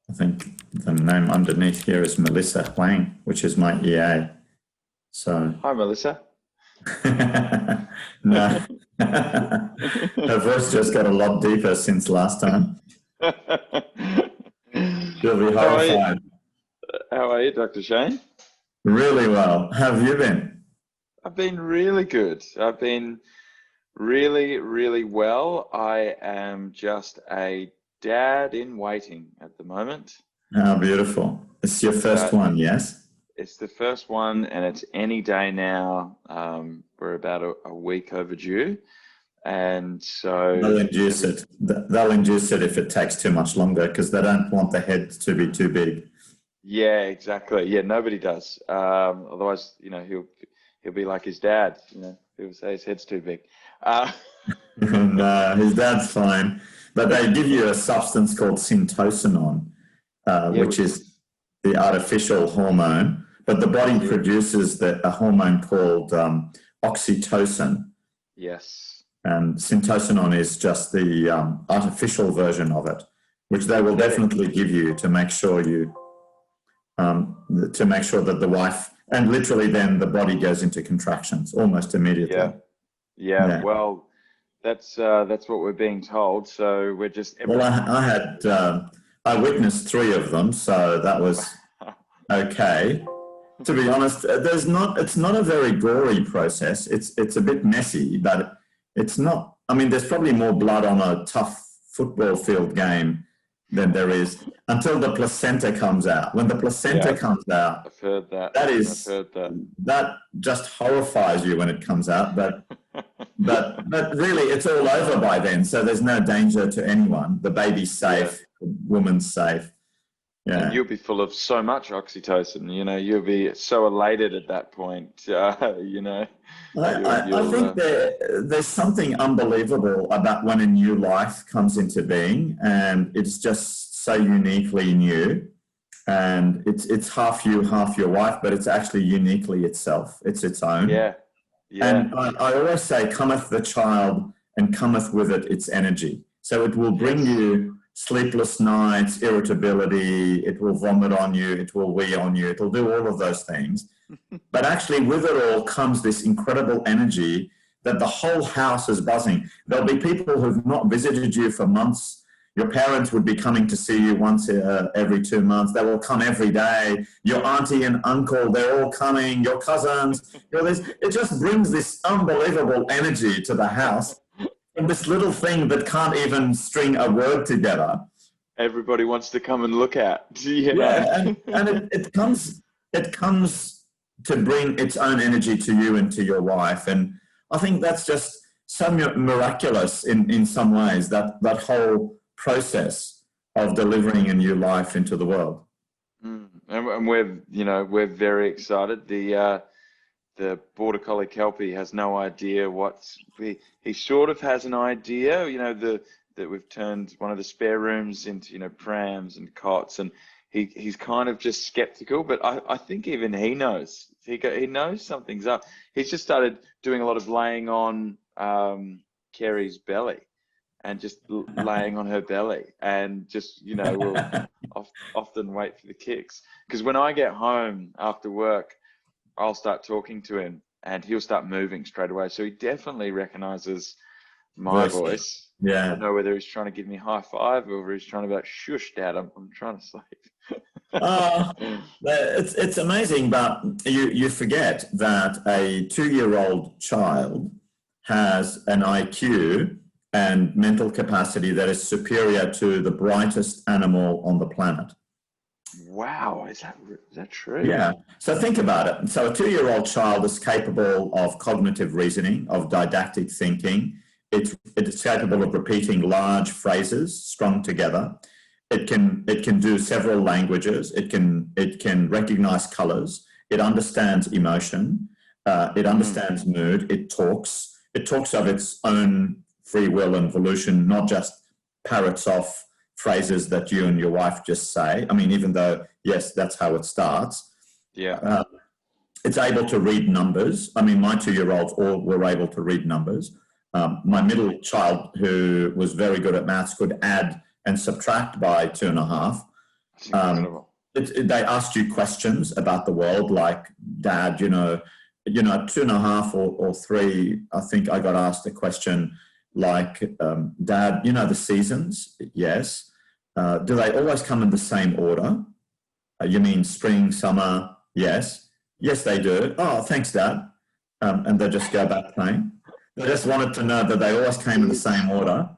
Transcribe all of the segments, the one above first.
I think the name underneath here is Melissa Huang, which is my EA. So Hi, Melissa. no, her voice just got a lot deeper since last time. She'll be How are you? horrified. How are you, Dr. Shane? Really well. How have you been? I've been really good. I've been really, really well. I am just a dad in waiting at the moment. How beautiful. It's your first But one, yes? it's the first one, and it's any day now. We're about a week overdue, and so They'll induce every it. They'll induce it if it takes too much longer because they don't want the head to be too big. yeah, exactly. Yeah, nobody does. Otherwise, he'll be like his dad. He'll say his head's too big. Uh, No, his dad's fine. But they give you a substance called syntocinon, yeah, which which is is the artificial hormone. But the body yeah, produces a hormone called oxytocin. yes, And syntocinon is just the artificial version of it, which they will synthetic. definitely give you to make sure that the wife, and literally then the body goes into contractions almost immediately. Yeah, yeah. Yeah. Well, that's what we're being told. So we're just Well, every. I witnessed three of them, so that was okay. To be honest, it's not a very gory process. It's a bit messy, but it's not. I mean, there's probably more blood on a tough football field game than there is until the placenta comes out. When the Yeah, placenta comes out, I've heard that. that I've is heard that. that just horrifies you when it comes out. But really, it's all over by then, so there's no danger to anyone. The baby's Yeah, safe, the woman's safe. and Yeah. you'll be full of so much oxytocin. You'll be so elated at that point. I You'll. think there's something unbelievable about when a new life comes into being, and it's just so uniquely new. And it's half you, half your wife, but it's actually uniquely itself. It's its own. Yeah, yeah, And I always say, cometh the child, and cometh with it its energy. So it will bring yes, you sleepless nights, irritability, it will vomit on you, it will wee on you, it will do all of those things. But actually, with it all comes this incredible energy that the whole house is buzzing. There'll be people who've not visited you for months. Your parents would be coming to see you once every 2 months. They will come every day. Your auntie and uncle, they're all coming. Your cousins. It just brings this unbelievable energy to the house. And this little thing that can't even string a word together. everybody wants to come and look at. Yeah, and it comes to bring its own energy to you and to your wife. And I think that's just so miraculous in some ways, that whole process of delivering a new life into the world. And we're very excited. The border collie kelpie has no idea he sort of has an idea, that we've turned one of the spare rooms into, prams and cots, and he's kind of just skeptical, but I think even he knows. He knows something's up. He's just started doing a lot of laying on Kerry's belly, and just laying on her belly, and just, we'll often wait for the kicks. Because when I get home after work, I'll start talking to him, and he'll start moving straight away. So he definitely recognizes my Versus, voice. I yeah. don't know whether he's trying to give me a high five or whether he's trying to be like, shush, Dad, I'm trying to sleep. Uh, it's amazing, but you forget that a 2-year-old child has an IQ and mental capacity that is superior to the brightest animal on the planet. Wow, is that true? Yeah. So think about it. So a 2-year-old child is capable of cognitive reasoning, of didactic thinking. It's capable of repeating large phrases strung together. It can do several languages. It can recognize colors. It understands emotion. It understands mood. It talks. It talks of its own free will and volition, not just parrots off phrases that you and your wife just say. I mean, even though, yes, that's how it starts. Yeah. It's able to read numbers. I mean, my 2-year-olds all were able to read numbers. My middle child, who was very good at maths, could add and subtract by 2.5. It's incredible. They asked you questions about the world, like, Dad, at 2.5 or 3, I think I got asked a question like, Dad, the seasons? Yes. Do they always come in the same order? You mean spring, summer? Yes. Yes, they do. Oh, thanks, Dad. And they just go back playing. They just wanted to know that they always came in the same order.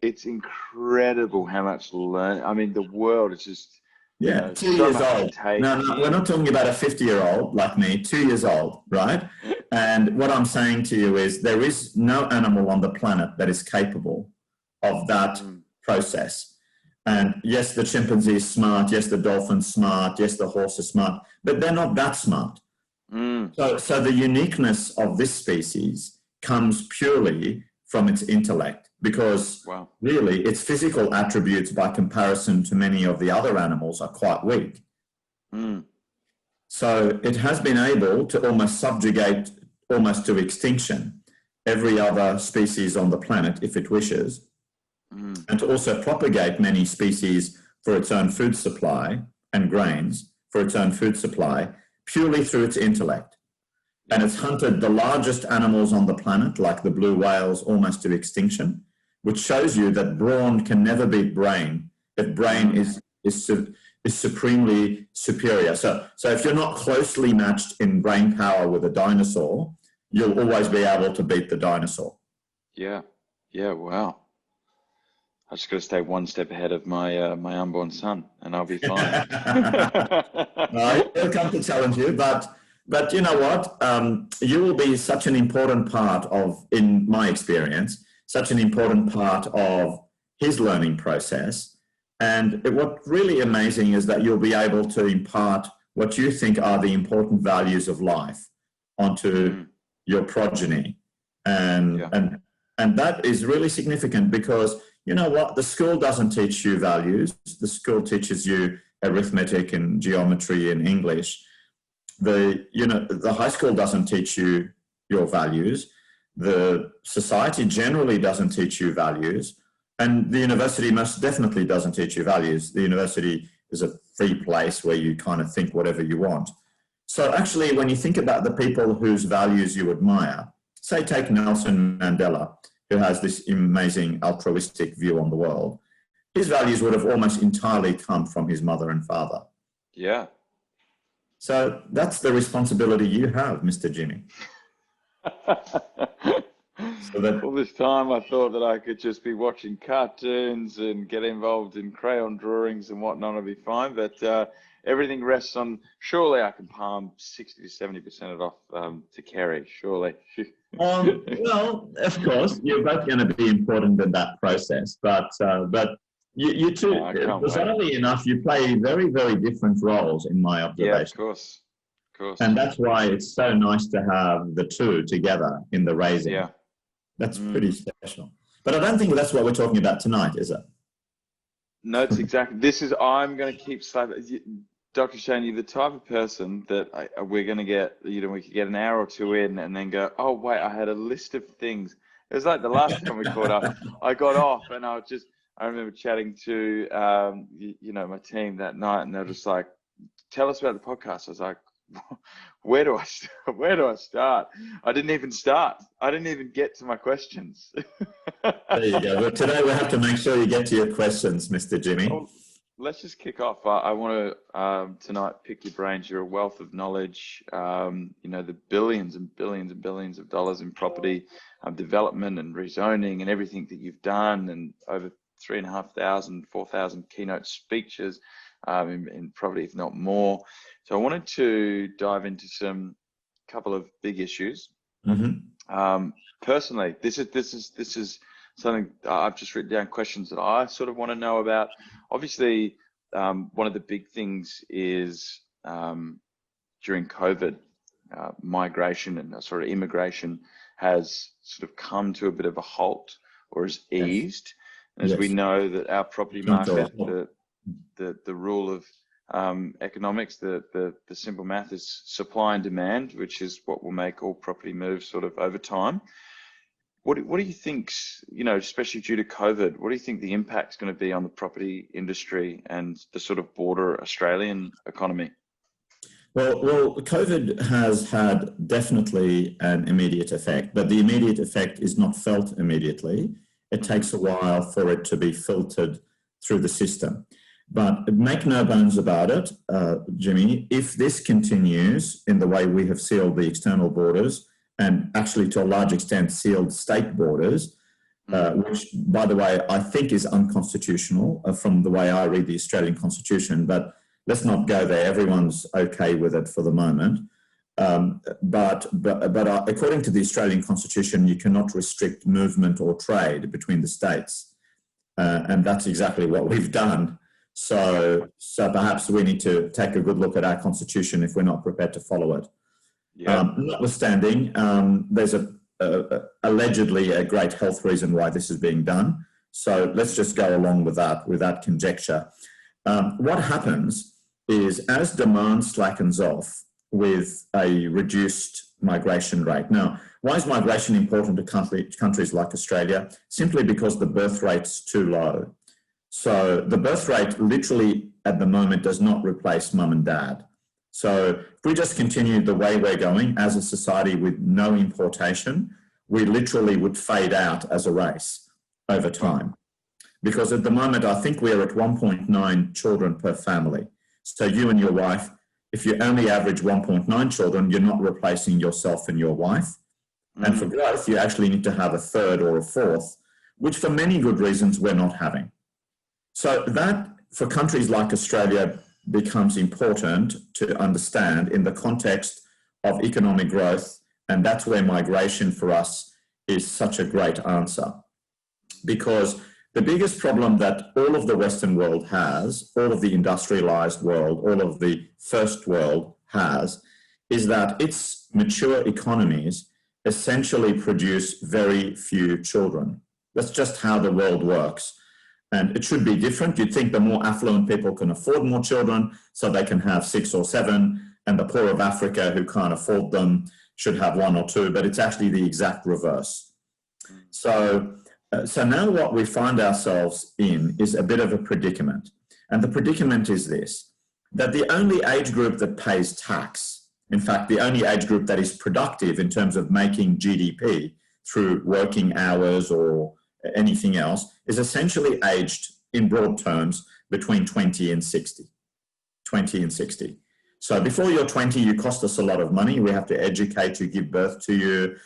It's incredible how much learn. I mean, the world is just, 2 so years much to old. take No, we're not talking about a 50-year-old like me, 2 years old, right? And what I'm saying to you is there is no animal on the planet that is capable of that process. And yes, the chimpanzee is smart. Yes, the dolphin's smart. Yes, the horse is smart, but they're not that smart. So the uniqueness of this species comes purely from its intellect, because really its physical attributes by comparison to many of the other animals are quite weak. So it has been able to almost subjugate, almost to extinction, every other species on the planet if it wishes, and to also propagate many species for its own food supply and grains for its own food supply purely through its intellect. And it's hunted the largest animals on the planet, like the blue whales, almost to extinction, which shows you that brawn can never beat brain, if brain is supremely superior. So if you're not closely matched in brain power with a dinosaur, you'll always be able to beat the dinosaur. Yeah, wow. I just got to stay one step ahead of my my unborn son, and I'll be fine. He'll come to challenge you, but you know what? You will be such an important part of, in my experience, such an important part of his learning process. And what's really amazing is that you'll be able to impart what you think are the important values of life onto your progeny. And that is really significant, because you know what? The school doesn't teach you values. The school teaches you arithmetic and geometry and English. The high school doesn't teach you your values. The society generally doesn't teach you values. And the university most definitely doesn't teach you values. The university is a free place where you kind of think whatever you want. So actually, when you think about the people whose values you admire, say take Nelson Mandela, who has this amazing altruistic view on the world, his values would have almost entirely come from his mother and father. Yeah. So that's the responsibility you have, Mr. Jimmy. All this time I thought that I could just be watching cartoons and get involved in crayon drawings and whatnot, I'd be fine. But everything rests on, surely I can palm 60 to 70% of it off to Kerry, surely. Well, of course, you're both going to be important in that process, but you two, bizarrely enough, you play very, very different roles in my observation. Yeah, of course. And that's why it's so nice to have the two together in the raising. Yeah. That's pretty special. But I don't think that's what we're talking about tonight, is it? No, it's exactly. I'm going to keep Dr. Shane, you're the type of person that we're going to get, we could get an hour or two in and then go, oh, wait, I had a list of things. It was like the last time we caught up, I got off and I remember chatting to, my team that night, and they're just like, tell us about the podcast. I was like, where do I start? I didn't even start. I didn't even get to my questions. There you go. But today we have to make sure you get to your questions, Mr. Jimmy. Well, let's just kick off. I want to tonight pick your brains. You're a wealth of knowledge. The billions and billions and billions of dollars in property development and rezoning and everything that you've done, and over 3,500, 4,000 keynote speeches in property, if not more. So I wanted to dive into couple of big issues. Personally, this is something I've just written down, questions that I sort of want to know about. Obviously, one of the big things is during COVID, migration and sort of immigration has sort of come to a bit of a halt, or has eased. And as we know that our property market, the rule of economics, the simple math is supply and demand, which is what will make all property move sort of over time. What do you think's, especially due to COVID, what do you think the impact's going to be on the property industry and the sort of broader Australian economy? Well, COVID has had definitely an immediate effect, but the immediate effect is not felt immediately. It takes a while for it to be filtered through the system. But make no bones about it, Jimmy, if this continues in the way we have sealed the external borders, and actually to a large extent sealed state borders, which, by the way, I think is unconstitutional from the way I read the Australian Constitution, but let's not go there. Everyone's okay with it for the moment. But according to the Australian Constitution, you cannot restrict movement or trade between the states. And that's exactly what we've done. So perhaps we need to take a good look at our Constitution if we're not prepared to follow it. Yeah. Notwithstanding, there's allegedly a great health reason why this is being done. So let's just go along with that conjecture. What happens is as demand slackens off with a reduced migration rate. Now, why is migration important to countries like Australia? Simply because the birth rate's too low. So the birth rate literally at the moment does not replace mum and dad. So if we just continue the way we're going as a society with no importation, we literally would fade out as a race over time. Because at the moment, I think we're at 1.9 children per family. So you and your wife, if you only average 1.9 children, you're not replacing yourself and your wife. And for growth, you actually need to have a third or a fourth, which for many good reasons we're not having. So that, for countries like Australia, becomes important to understand in the context of economic growth, and that's where migration for us is such a great answer. Because the biggest problem that all of the Western world has, all of the industrialized world, all of the first world has, is that its mature economies essentially produce very few children. That's just how the world works. And it should be different. You'd think the more affluent people can afford more children, so they can have 6 or 7, and the poor of Africa who can't afford them should have 1 or 2, but it's actually the exact reverse. So now what we find ourselves in is a bit of a predicament. And the predicament is this, that the only age group that pays tax, in fact, the only age group that is productive in terms of making GDP through working hours or anything else, is essentially aged in broad terms between 20 and 60. 20 and 60. So before you're 20, you cost us a lot of money. We have to educate you, give birth to you,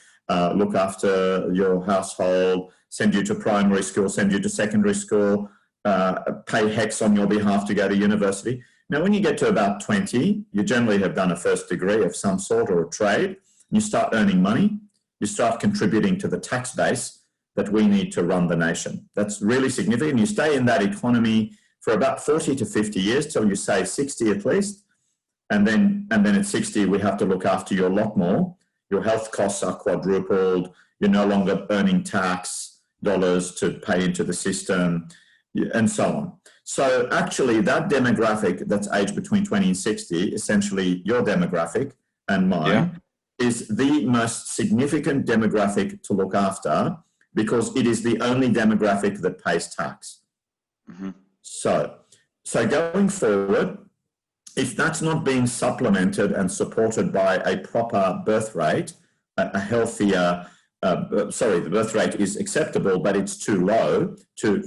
look after your household, send you to primary school, send you to secondary school, pay HECS on your behalf to go to university. Now, when you get to about 20, you generally have done a first degree of some sort or a trade. You start earning money. You start contributing to the tax base that we need to run the nation. That's really significant. You stay in that economy for about 40 to 50 years till you say 60 at least. And then at 60, we have to look after you a lot more. Your health costs are quadrupled. You're no longer earning tax dollars to pay into the system, and so on. So actually, that demographic that's aged between 20 and 60, essentially your demographic and mine, is the most significant demographic to look after because it is the only demographic that pays tax. So going forward, if that's not being supplemented and supported by a proper birth rate, a healthier, the birth rate is acceptable, but it's too low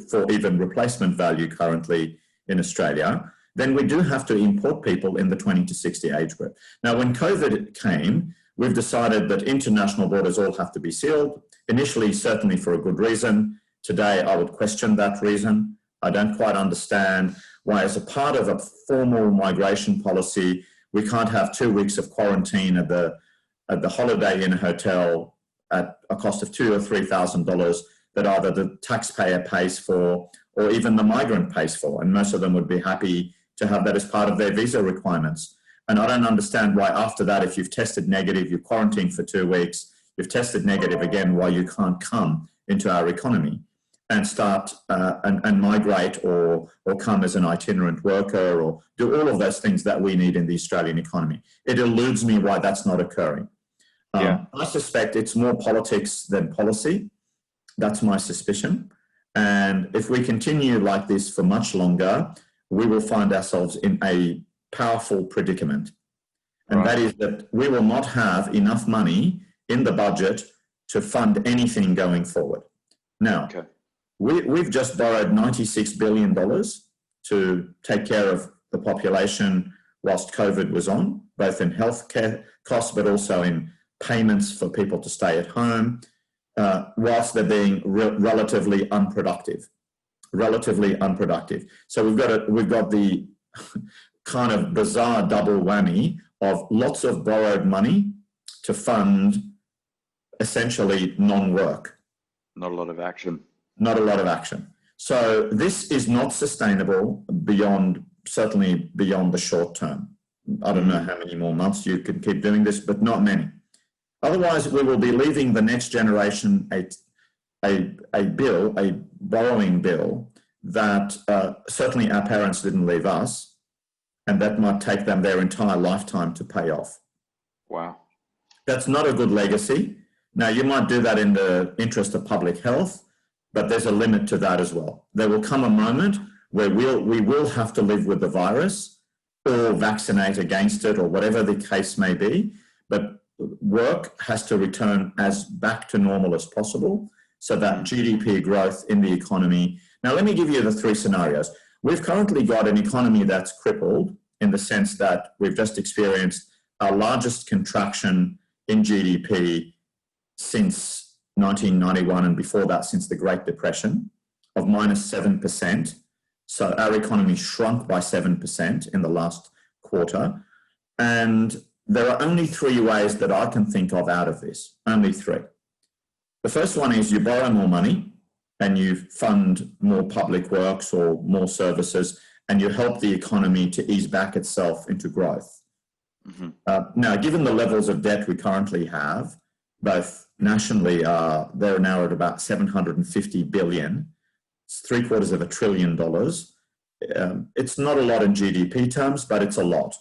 for even replacement value currently in Australia, then we do have to import people in the 20 to 60 age group. Now, when COVID came, we've decided that international borders all have to be sealed. Initially, certainly for a good reason. Today, I would question that reason. I don't quite understand why, as a part of a formal migration policy, we can't have 2 weeks of quarantine at the Holiday Inn hotel at a cost of $2,000 or $3,000 that either the taxpayer pays for or even the migrant pays for. And most of them would be happy to have that as part of their visa requirements. And I don't understand why after that, if you've tested negative, you're quarantined for 2 weeks, you've tested negative again, why you can't come into our economy and start and migrate or come as an itinerant worker or do all of those things that we need in the Australian economy. It eludes me why that's not occurring. I suspect it's more politics than policy. That's my suspicion. And if we continue like this for much longer, we will find ourselves in a powerful predicament. And that is that we will not have enough money in the budget to fund anything going forward. Now, we've just borrowed $96 billion to take care of the population whilst COVID was on, both in healthcare costs, but also in payments for people to stay at home, whilst they're being relatively unproductive. So we've got the kind of bizarre double whammy of lots of borrowed money to fund essentially non-work. Not a lot of action. So this is not sustainable certainly beyond the short term. I don't know how many more months you can keep doing this, but not many. Otherwise, we will be leaving the next generation a borrowing bill that certainly our parents didn't leave us, and that might take them their entire lifetime to pay off. Wow. That's not a good legacy. Now, you might do that in the interest of public health, but there's a limit to that as well. There will come a moment where we will have to live with the virus or vaccinate against it or whatever the case may be, but work has to return as back to normal as possible so that GDP growth in the economy. Now, let me give you the three scenarios. We've currently got an economy that's crippled in the sense that we've just experienced our largest contraction in GDP since 1991 and before that since the Great Depression of -7%. So our economy shrunk by 7% in the last quarter. And there are only three ways that I can think of out of this, only three. The first one is you borrow more money and you fund more public works or more services and you help the economy to ease back itself into growth. Now, given the levels of debt we currently have, both nationally, they're now at about $750 billion. It's $750 billion. It's not a lot in GDP terms, but it's a lot.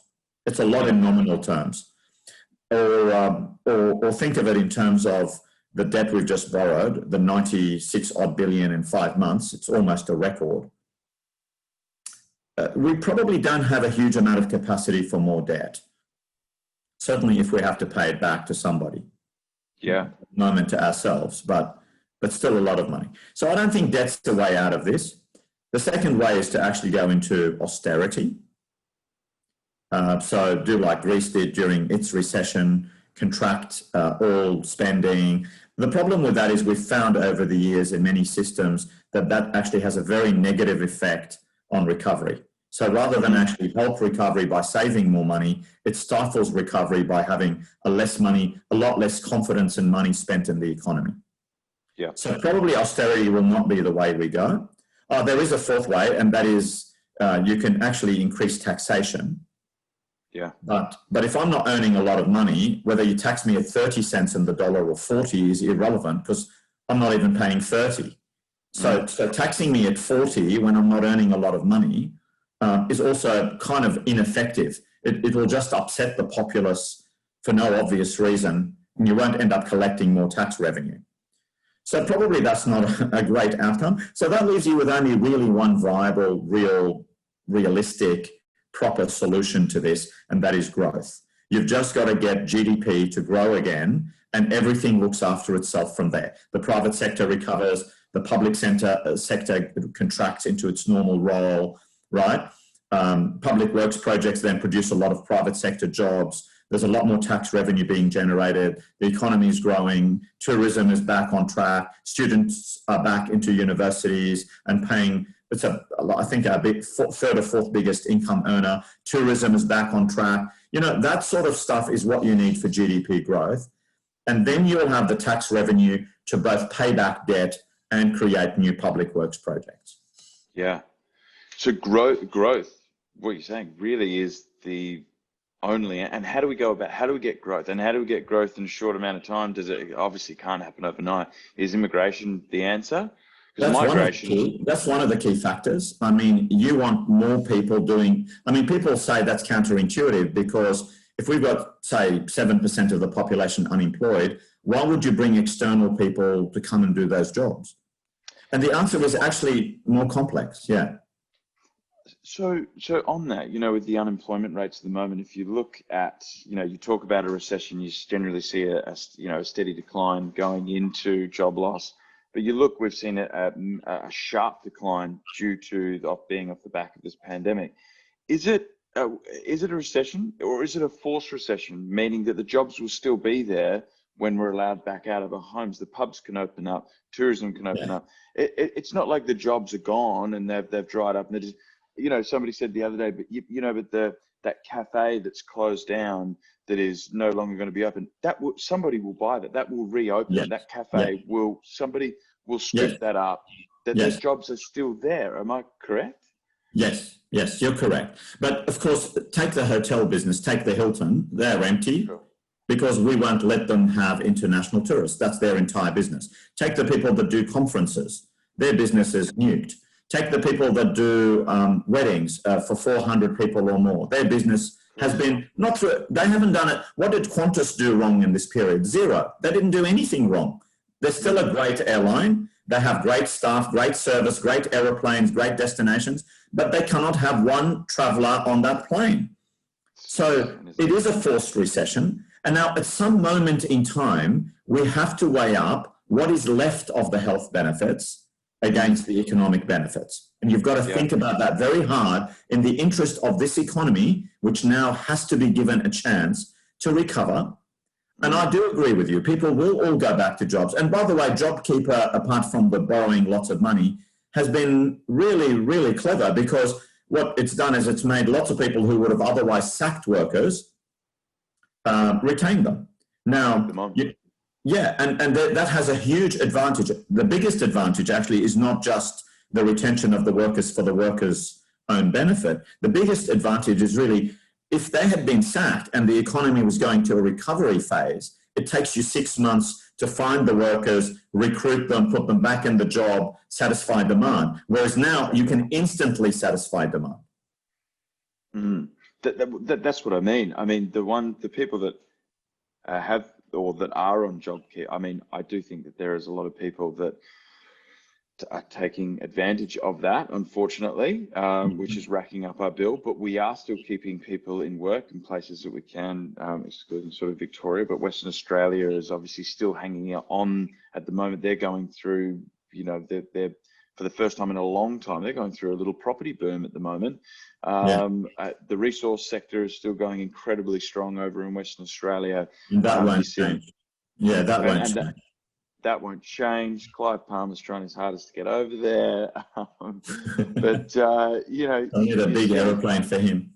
It's a lot in nominal terms. Or think of it in terms of the debt we've just borrowed, the 96 odd billion in 5 months. It's almost a record. We probably don't have a huge amount of capacity for more debt. Certainly if we have to pay it back to somebody. Yeah. Moment to ourselves, but still a lot of money. So I don't think debt's the way out of this. The second way is to actually go into austerity. So do like Greece did during its recession, contract all spending. The problem with that is we've found over the years in many systems that actually has a very negative effect on recovery. So rather than actually help recovery by saving more money, it stifles recovery by having a lot less confidence and money spent in the economy. Yeah. So probably austerity will not be the way we go. There is a fourth way, and that is you can actually increase taxation. Yeah. But if I'm not earning a lot of money, whether you tax me at 30 cents in the dollar or 40 is irrelevant because I'm not even paying 30. So taxing me at 40 when I'm not earning a lot of money is also kind of ineffective. It will just upset the populace for no obvious reason, and you won't end up collecting more tax revenue. So probably that's not a great outcome. So that leaves you with only really one viable, realistic, proper solution to this, and that is growth. You've just got to get GDP to grow again, and everything looks after itself from there. The private sector recovers, the public sector contracts into its normal role, right? Public works projects then produce a lot of private sector jobs. There's a lot more tax revenue being generated. The economy is growing. Tourism is back on track. Students are back into universities and paying. It's I think our third or fourth biggest income earner. Tourism is back on track. You know, that sort of stuff is what you need for GDP growth. And then you'll have the tax revenue to both pay back debt and create new public works projects. Yeah. So growth, what you're saying really is the only, and how do we get growth? And how do we get growth in a short amount of time? It obviously can't happen overnight. Is immigration the answer? That's one of the key factors. I mean, you want more people people say that's counterintuitive because if we've got, say, 7% of the population unemployed, why would you bring external people to come and do those jobs? And the answer was actually more complex. Yeah. So on that, with the unemployment rates at the moment, if you look at, you talk about a recession, you generally see a steady decline going into job loss. But we've seen a sharp decline due to being off the back of this pandemic. Is it a recession, or is it a forced recession, meaning that the jobs will still be there when we're allowed back out of our homes? The pubs can open up, tourism can open up. It's not like the jobs are gone and they've dried up. And they're just, somebody said the other day, but that cafe that's closed down, that is no longer going to be open, somebody will buy that will reopen. Yes. That cafe somebody will strip that up. Those jobs are still there. Am I correct? Yes, you're correct. But of course, take the hotel business, take the Hilton, they're empty. Sure. Because we won't let them have international tourists. That's their entire business. Take the people that do conferences, their business is nuked. Take the people that do weddings for 400 people or more. Their business has been they haven't done it. What did Qantas do wrong in this period? Zero. They didn't do anything wrong. They're still a great airline. They have great staff, great service, great aeroplanes, great destinations, but they cannot have one traveler on that plane. So it is a forced recession. And now at some moment in time, we have to weigh up what is left of the health benefits against the economic benefits. And you've got to think about that very hard in the interest of this economy, which now has to be given a chance to recover. And I do agree with you. People will all go back to jobs. And by the way, JobKeeper, apart from the borrowing lots of money, has been really, really clever, because what it's done is it's made lots of people who would have otherwise sacked workers retain them. Now, and that has a huge advantage. The biggest advantage actually is not just the retention of the workers for the workers' own benefit. The biggest advantage is really, if they had been sacked and the economy was going to a recovery phase, it takes you 6 months to find the workers, recruit them, put them back in the job, satisfy demand. Whereas now you can instantly satisfy demand. That's what I mean. I mean, the people that have, or that are on JobKeeper, I mean, I do think that there is a lot of people that are taking advantage of that, unfortunately, which is racking up our bill. But we are still keeping people in work in places that we can, excluding sort of Victoria. But Western Australia is obviously still hanging on at the moment. They're going through, they're for the first time in a long time, they're going through a little property boom at the moment. The resource sector is still going incredibly strong over in Western Australia. And that won't change. Yeah, that won't change. That won't change. Clive Palmer's trying his hardest to get over there. But, I need a big aeroplane for him.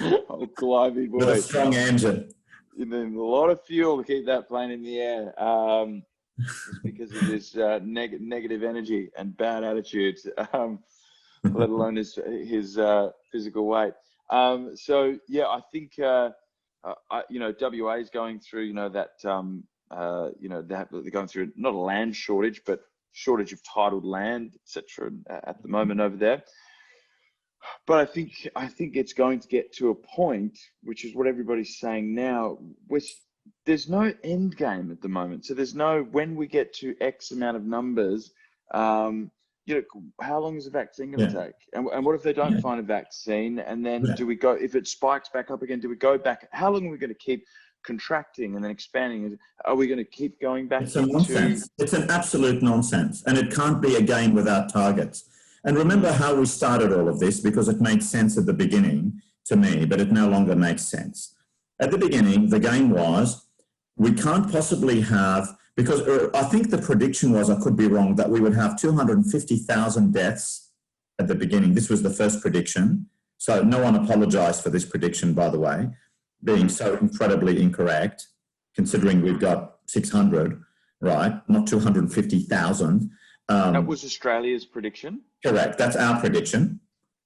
Oh, Clivey boy. With a strong engine. And then a lot of fuel to keep that plane in the air. It's because of his negative energy and bad attitudes, let alone his physical weight. So yeah, I think WA is going through that they're going through not a land shortage, but shortage of titled land, etc. At the moment over there. But I think it's going to get to a point, which is what everybody's saying now, which there's no end game at the moment. So there's no, when we get to X amount of numbers, how long is the vaccine going to take? And what if they don't find a vaccine? And then do we go, if it spikes back up again, do we go back? How long are we going to keep contracting and then expanding? Are we going to keep going back? It's a nonsense. It's an absolute nonsense. And it can't be a game without targets. And remember how we started all of this, because it made sense at the beginning to me, but it no longer makes sense. At the beginning, the game was, we can't possibly have, because I think the prediction was, I could be wrong, that we would have 250,000 deaths at the beginning. This was the first prediction. So no one apologized for this prediction, by the way, being so incredibly incorrect, considering we've got 600, right? Not 250,000. That was Australia's prediction? Correct. That's our prediction.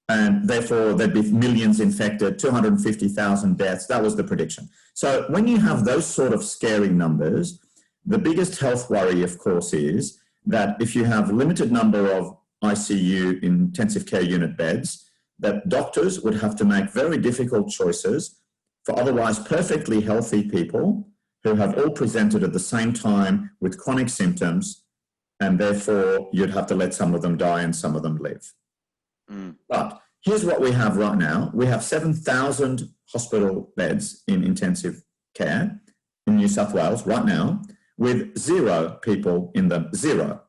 And therefore, there'd be millions infected, 250,000 deaths. That was the prediction. So when you have those sort of scary numbers, the biggest health worry, of course, is that if you have limited number of ICU, intensive care unit beds, that doctors would have to make very difficult choices for otherwise perfectly healthy people who have all presented at the same time with chronic symptoms, and therefore you'd have to let some of them die and some of them live. But here's what we have right now. We have 7,000 hospital beds in intensive care in New South Wales right now, with 0 people in them. Zero.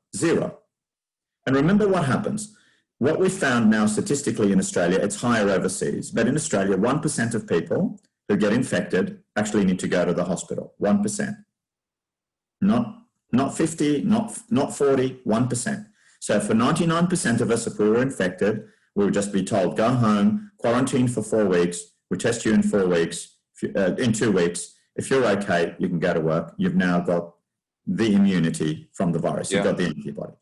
And remember what happens. What we found now statistically in Australia, it's higher overseas, but in Australia, 1% of people who get infected actually need to go to the hospital. 1%. Not 50, not 40, 1%. So for 99% of us, if we were infected, we would just be told, go home, quarantine for 4 weeks, we test you in 4 weeks, in 2 weeks. If you're okay, you can go to work. You've now got the immunity from the virus. You've got the antibody.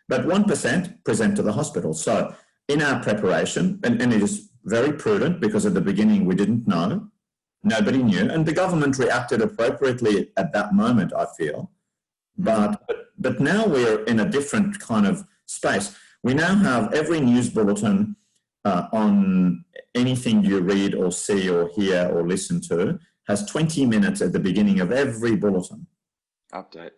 But 1% present to the hospital. So in our preparation, and it is very prudent because at the beginning we didn't know, nobody knew, and the government reacted appropriately at that moment, I feel. But now we're in a different kind of space. We now have every news bulletin on anything you read or see or hear or listen to has 20 minutes at the beginning of every bulletin. Update.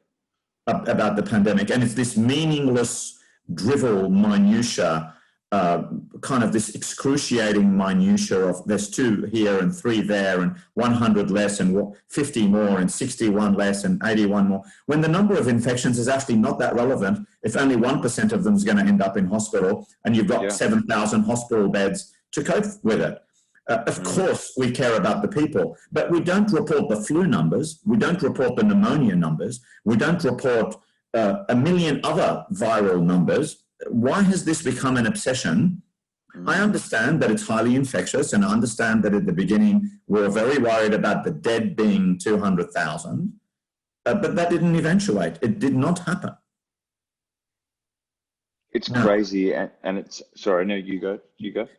About the pandemic. And it's this meaningless drivel minutia, kind of this excruciating minutia of there's 2 here and 3 there and 100 less and 50 more and 61 less and 81 more, when the number of infections is actually not that relevant if only 1% of them is going to end up in hospital and you've got 7,000 hospital beds to cope with it. Of course, we care about the people, but we don't report the flu numbers. We don't report the pneumonia numbers. We don't report a million other viral numbers. Why has this become an obsession? I understand that it's highly infectious, and I understand that at the beginning we were very worried about the dead being 200,000, but that didn't eventuate. It did not happen. It's crazy, and it's, sorry, no, you go.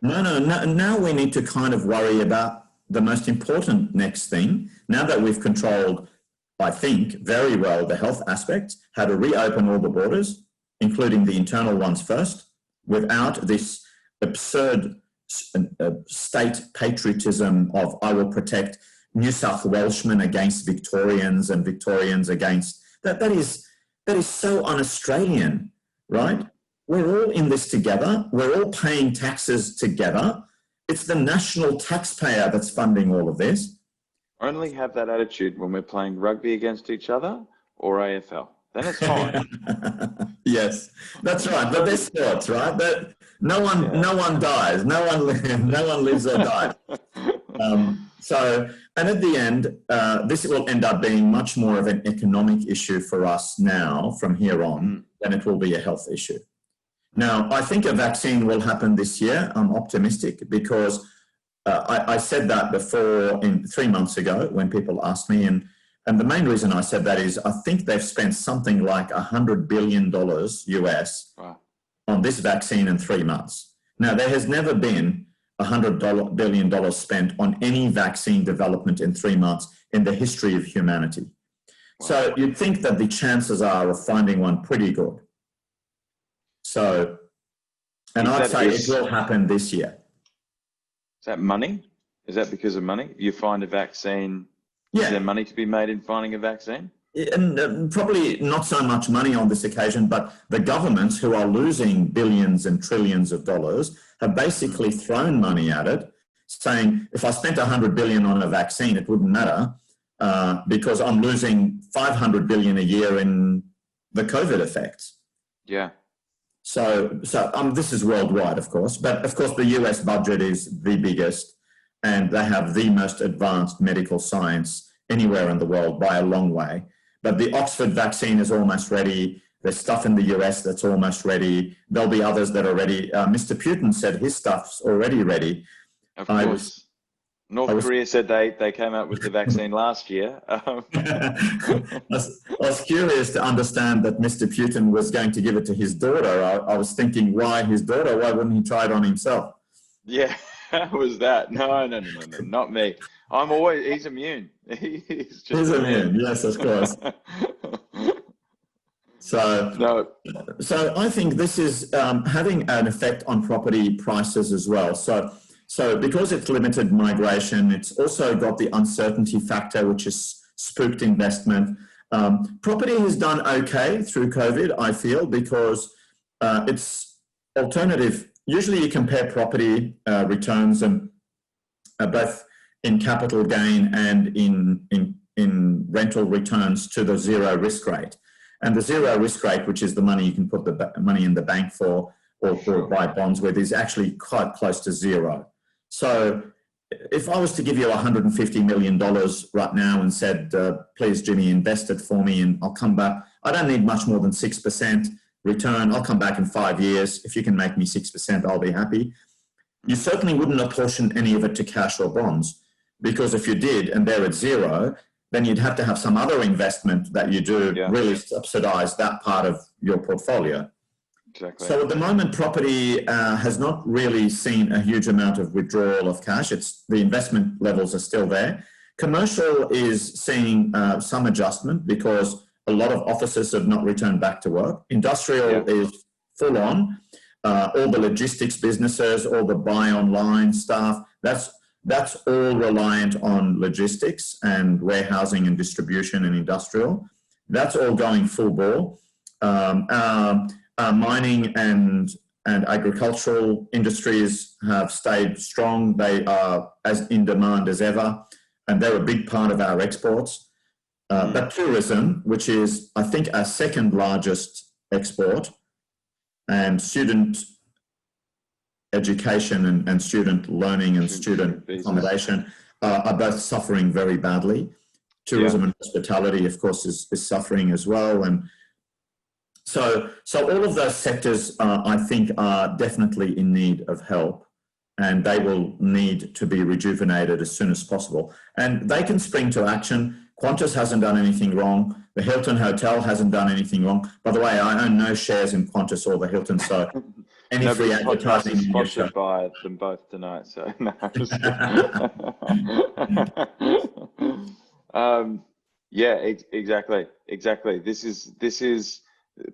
No, now we need to kind of worry about the most important next thing. Now that we've controlled, I think, very well the health aspects, how to reopen all the borders, including the internal ones first, without this absurd state patriotism of I will protect New South Welshmen against Victorians and Victorians against, that is so un-Australian, right? We're all in this together. We're all paying taxes together. It's the national taxpayer that's funding all of this. Only have that attitude when we're playing rugby against each other or AFL. Then it's fine. Yes, that's right. But they're sports, right? That no one dies. No one lives or dies. And at the end, this will end up being much more of an economic issue for us now from here on than it will be a health issue. Now, I think a vaccine will happen this year. I'm optimistic because I said that before 3 months ago when people asked me. And the main reason I said that is I think they've spent something like $100 billion US on this vaccine in 3 months. Now, there has never been $100 billion spent on any vaccine development in 3 months in the history of humanity. So you'd think that the chances are of finding one pretty good. So, and I'd say it will happen this year. Is that money? Is that because of money? You find a vaccine, is there money to be made in finding a vaccine? And probably not so much money on this occasion, but the governments who are losing billions and trillions of dollars have basically thrown money at it, saying, if I spent $100 billion on a vaccine, it wouldn't matter because I'm losing $500 billion a year in the COVID effects. Yeah. So this is worldwide, of course, but of course the US budget is the biggest and they have the most advanced medical science anywhere in the world by a long way. But the Oxford vaccine is almost ready. There's stuff in the US that's almost ready. There'll be others that are ready. Mr. Putin said his stuff's already ready. Of course. North Korea said they came out with the vaccine last year. I was curious to understand that Mr. Putin was going to give it to his daughter. I was thinking, why his daughter? Why wouldn't he try it on himself? Yeah, how was that? No, not me. He's immune. He's immune, yes, of course. So I think this is having an effect on property prices as well. So because it's limited migration, it's also got the uncertainty factor, which is spooked investment. Property has done okay through COVID, I feel, because it's alternative. Usually you compare property returns and both in capital gain and in rental returns to the zero risk rate. And the zero risk rate, which is the money you can put the money in the bank for or buy bonds with, is actually quite close to zero. So if I was to give you $150 million right now and said, please, Jimmy, invest it for me and I'll come back. I don't need much more than 6% return. I'll come back in 5 years. If you can make me 6%, I'll be happy. You certainly wouldn't apportion any of it to cash or bonds, because if you did and they're at zero, then you'd have to have some other investment that you do really subsidize that part of your portfolio. Exactly. So at the moment, property has not really seen a huge amount of withdrawal of cash. The investment levels are still there. Commercial is seeing some adjustment because a lot of offices have not returned back to work. Industrial is full on. All the logistics businesses, all the buy online stuff, that's all reliant on logistics and warehousing and distribution and industrial. That's all going full bore. Mining and agricultural industries have stayed strong. They are as in demand as ever, and they're a big part of our exports. But tourism, which is, I think, our second largest export, and student education and student learning and student accommodation are both suffering very badly. Tourism and hospitality, of course, is suffering as well. And so all of those sectors, I think, are definitely in need of help, and they will need to be rejuvenated as soon as possible. And they can spring to action. Qantas hasn't done anything wrong. The Hilton Hotel hasn't done anything wrong. By the way, I own no shares in Qantas or the Hilton, so any free advertising is sponsored by them both tonight. So no, exactly. This is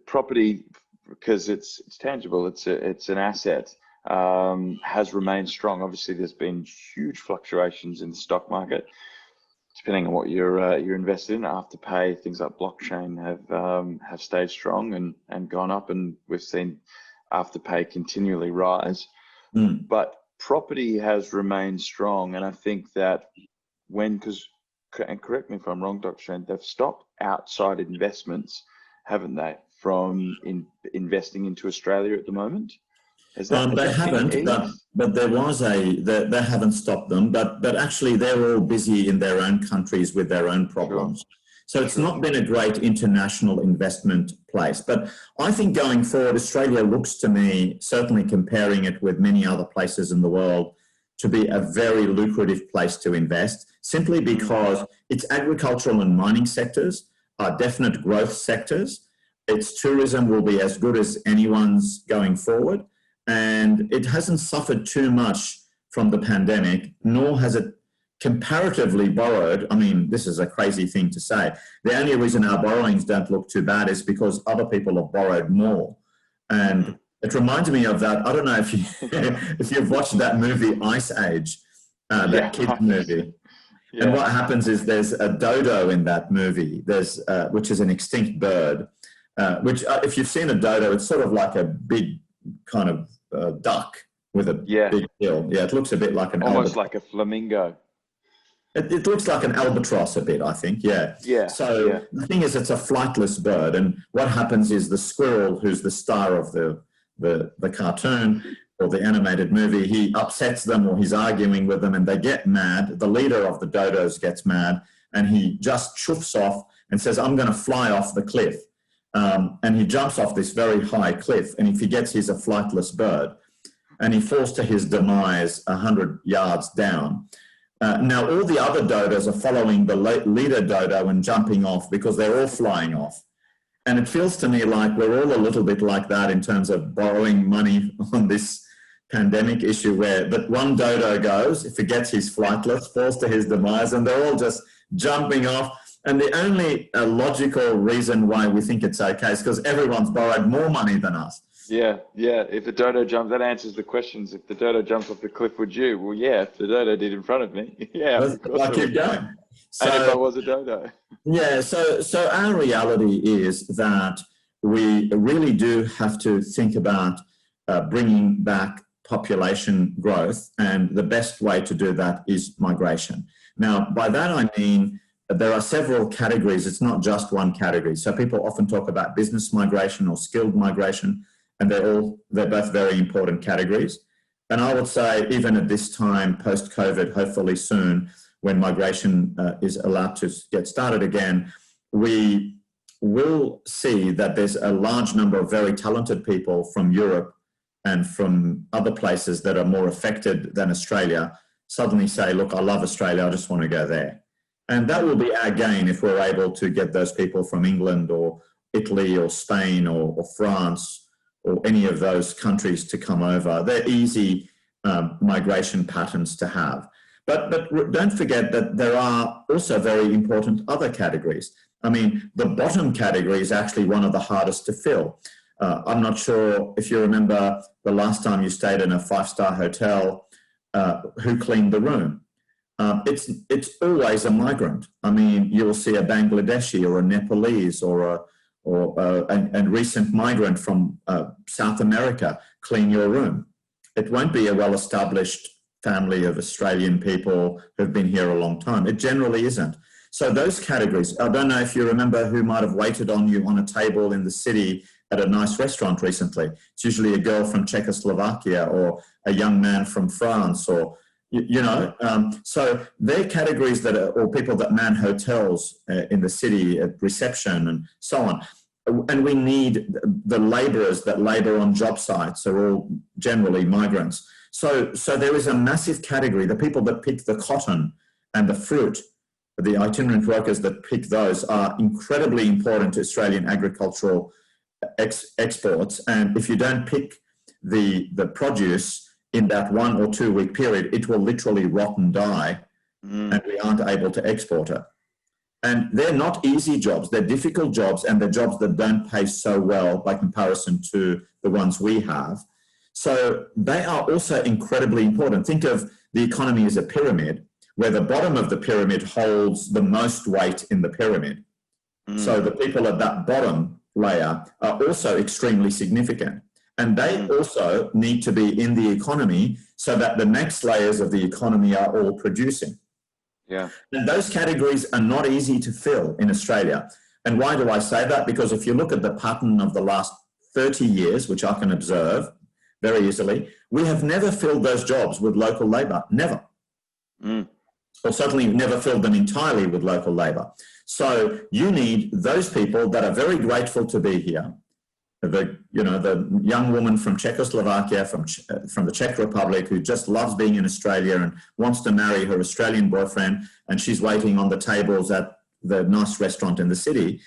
property, because it's tangible. It's an asset. Has remained strong. Obviously, there's been huge fluctuations in the stock market, depending on what you're invested in. Afterpay, things like blockchain have stayed strong and gone up, and we've seen Afterpay continually rise. But property has remained strong, and I think that and correct me if I'm wrong, Dr. Shane, they've stopped outside investments, haven't they, from investing into Australia at the moment? They haven't, but there was they haven't stopped them, but actually they're all busy in their own countries with their own problems. Sure. So it's not been a great international investment place. But I think going forward, Australia looks to me, certainly comparing it with many other places in the world, to be a very lucrative place to invest, simply because its agricultural and mining sectors are definite growth sectors. Its tourism will be as good as anyone's going forward. And it hasn't suffered too much from the pandemic, nor has it comparatively borrowed. I mean, this is a crazy thing to say. The only reason our borrowings don't look too bad is because other people have borrowed more. And it reminds me of that. I don't know if you've watched that movie Ice Age, that kids movie. Yeah. And what happens is there's a dodo in that movie. Which is an extinct bird. Which, if you've seen a dodo, it's sort of like a big kind of duck with a big bill. Yeah, it looks a bit like an almost like a flamingo. It looks like an albatross a bit, I think. Yeah. So the thing is, it's a flightless bird, and what happens is the squirrel, who's the star of the cartoon or the animated movie, he upsets them, or he's arguing with them, and they get mad. The leader of the dodos gets mad, and he just chuffs off and says, "I'm going to fly off the cliff." And he jumps off this very high cliff, and if he gets, he's a flightless bird, and he falls to his demise 100 yards down. Now, all the other dodos are following the leader dodo and jumping off because they're all flying off. And it feels to me like we're all a little bit like that in terms of borrowing money on this pandemic issue, but one dodo goes, forgets he's flightless, falls to his demise, and they're all just jumping off. And the only logical reason why we think it's okay is because everyone's borrowed more money than us. Yeah. If the dodo jumps, that answers the questions. If the dodo jumps off the cliff, would you? Well, yeah. If the dodo did in front of me, yeah. I keep going. And if I So, was a dodo. yeah, so our reality is that we really do have to think about bringing back population growth, and the best way to do that is migration. Now, by that I mean there are several categories. It's not just one category. So people often talk about business migration or skilled migration, and they're both very important categories. And I would say even at this time, post-COVID, hopefully soon, when migration is allowed to get started again, we will see that there's a large number of very talented people from Europe and from other places that are more affected than Australia suddenly say, look, I love Australia, I just want to go there. And that will be our gain if we're able to get those people from England or Italy or Spain or France or any of those countries to come over. They're easy migration patterns to have. But don't forget that there are also very important other categories. I mean, the bottom category is actually one of the hardest to fill. I'm not sure if you remember the last time you stayed in a 5-star hotel, who cleaned the room. It's always a migrant. I mean, you'll see a Bangladeshi or a Nepalese or a recent migrant from South America clean your room. It won't be a well-established family of Australian people who've been here a long time. It generally isn't. So those categories, I don't know if you remember who might have waited on you on a table in the city at a nice restaurant recently. It's usually a girl from Czechoslovakia or a young man from France or, so they're categories that are, or people that man hotels in the city at reception and so on. And we need the laborers that labor on job sites are all generally migrants. So there is a massive category, the people that pick the cotton and the fruit, the itinerant workers that pick those are incredibly important to Australian agricultural exports. And if you don't pick the produce in that 1 or 2 week period, it will literally rot and die, and we aren't able to export it. And they're not easy jobs, they're difficult jobs, and they're jobs that don't pay so well by comparison to the ones we have. So they are also incredibly important. Think of the economy as a pyramid, where the bottom of the pyramid holds the most weight in the pyramid. So the people at that bottom layer are also extremely significant. And they also need to be in the economy so that the next layers of the economy are all producing. Yeah. And those categories are not easy to fill in Australia. And why do I say that? Because if you look at the pattern of the last 30 years, which I can observe very easily, we have never filled those jobs with local labour, never. Or certainly never filled them entirely with local labour. So you need those people that are very grateful to be here. The young woman from Czechoslovakia, from the Czech Republic, who just loves being in Australia and wants to marry her Australian boyfriend, and she's waiting on the tables at the nice restaurant in the city.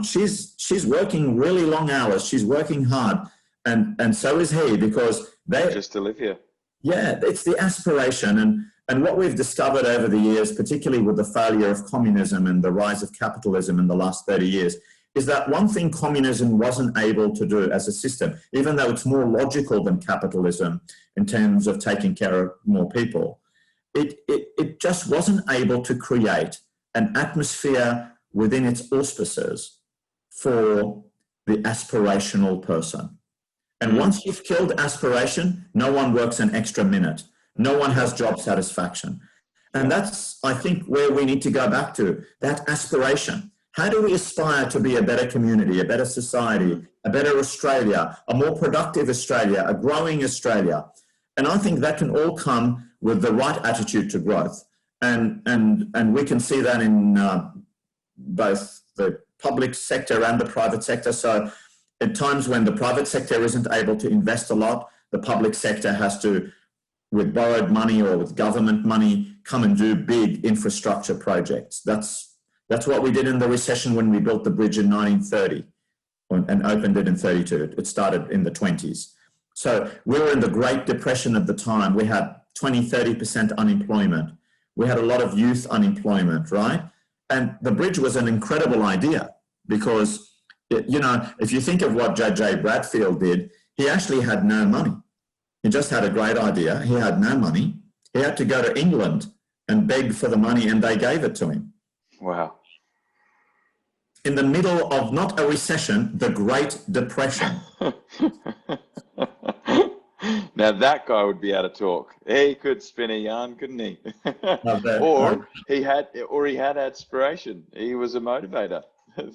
She's working really long hours. She's working hard, and so is he, because they just to live here. Yeah, it's the aspiration. And what we've discovered over the years, particularly with the failure of communism and the rise of capitalism in the last 30 years, is that one thing communism wasn't able to do as a system, even though it's more logical than capitalism in terms of taking care of more people, it just wasn't able to create an atmosphere within its auspices for the aspirational person. And once you've killed aspiration, no one works an extra minute. No one has job satisfaction. And that's, I think, where we need to go back to, that aspiration. How do we aspire to be a better community, a better society, a better Australia, a more productive Australia, a growing Australia? And I think that can all come with the right attitude to growth. And we can see that in both the public sector and the private sector. So at times when the private sector isn't able to invest a lot, the public sector has to, with borrowed money or with government money, come and do big infrastructure projects. That's what we did in the recession when we built the bridge in 1930 and opened it in 32. It started in the 20s. So we were in the Great Depression at the time. We had 20-30% unemployment. We had a lot of youth unemployment, right? And the bridge was an incredible idea because, if you think of what J.J. Bradfield did, he actually had no money. He just had a great idea. He had no money. He had to go to England and begged for the money, and they gave it to him. Wow. In the middle of not a recession, the Great Depression. Now that guy would be able to talk. He could spin a yarn, couldn't he? Or he had aspiration. He was a motivator.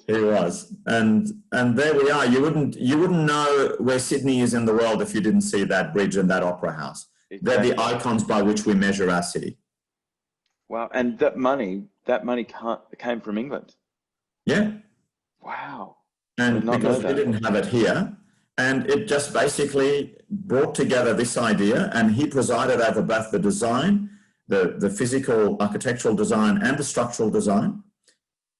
He was, and there we are. You wouldn't know where Sydney is in the world if you didn't see that bridge and that opera house. Exactly. They're the icons by which we measure our city. Wow, and that money came from England. Yeah. Wow. And because we didn't have it here, and it just basically brought together this idea, and he presided over both the design, the physical architectural design and the structural design.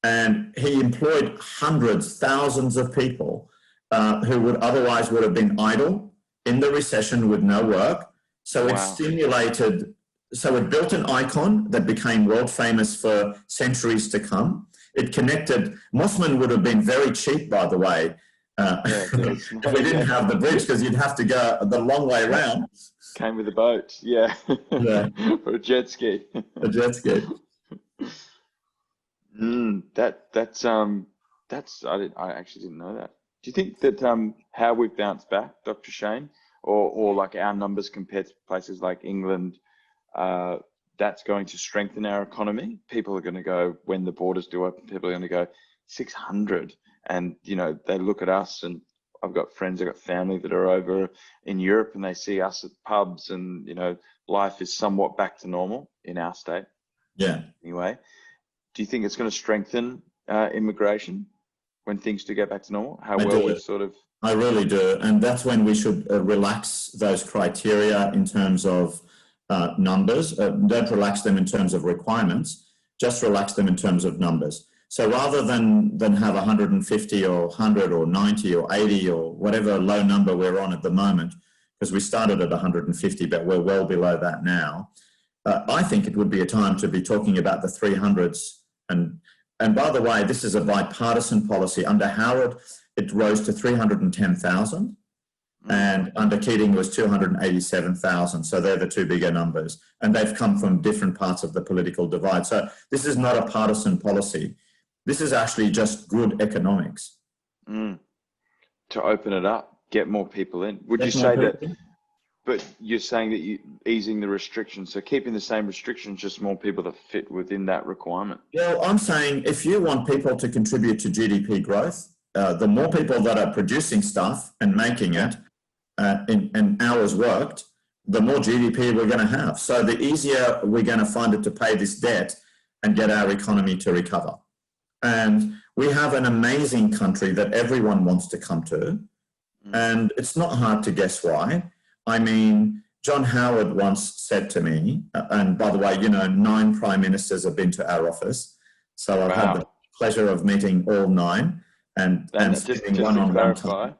And he employed hundreds, thousands of people who would have been idle in the recession with no work. So it stimulated, so it built an icon that became world famous for centuries to come. It connected, Mossman would have been very cheap, by the way, if we didn't have the bridge, because you'd have to go the long way around. Came with a boat, yeah. Or a jet ski. A jet ski. I actually didn't know that. Do you think that how we've bounced back, Dr. Shane, or like our numbers compared to places like England, that's going to strengthen our economy? People are going to go, when the borders do open, people are going to go 600, and they look at us, and I've got friends, I've got family that are over in Europe, and they see us at pubs, and life is somewhat back to normal in our state. Yeah. Anyway, do you think it's going to strengthen immigration when things do get back to normal? I really do, and that's when we should relax those criteria in terms of numbers. Don't relax them in terms of requirements, just relax them in terms of numbers. So rather than have 150 or 100 or 90 or 80 or whatever low number we're on at the moment, because we started at 150, but we're well below that now, I think it would be a time to be talking about the 300s. And by the way, this is a bipartisan policy. Under Howard, it rose to 310,000. And under Keating was 287,000. So they're the two bigger numbers. And they've come from different parts of the political divide. So this is not a partisan policy. This is actually just good economics. To open it up, get more people in. Would you say that, but you're saying that you're easing the restrictions, so keeping the same restrictions, just more people that fit within that requirement? Well, I'm saying if you want people to contribute to GDP growth, the more people that are producing stuff and making it, in hours worked, the more GDP we're going to have. So the easier we're going to find it to pay this debt and get our economy to recover. And we have an amazing country that everyone wants to come to. And it's not hard to guess why. I mean, John Howard once said to me, and by the way, 9 prime ministers have been to our office. So I've had the pleasure of meeting all 9 and spending one-on-one time.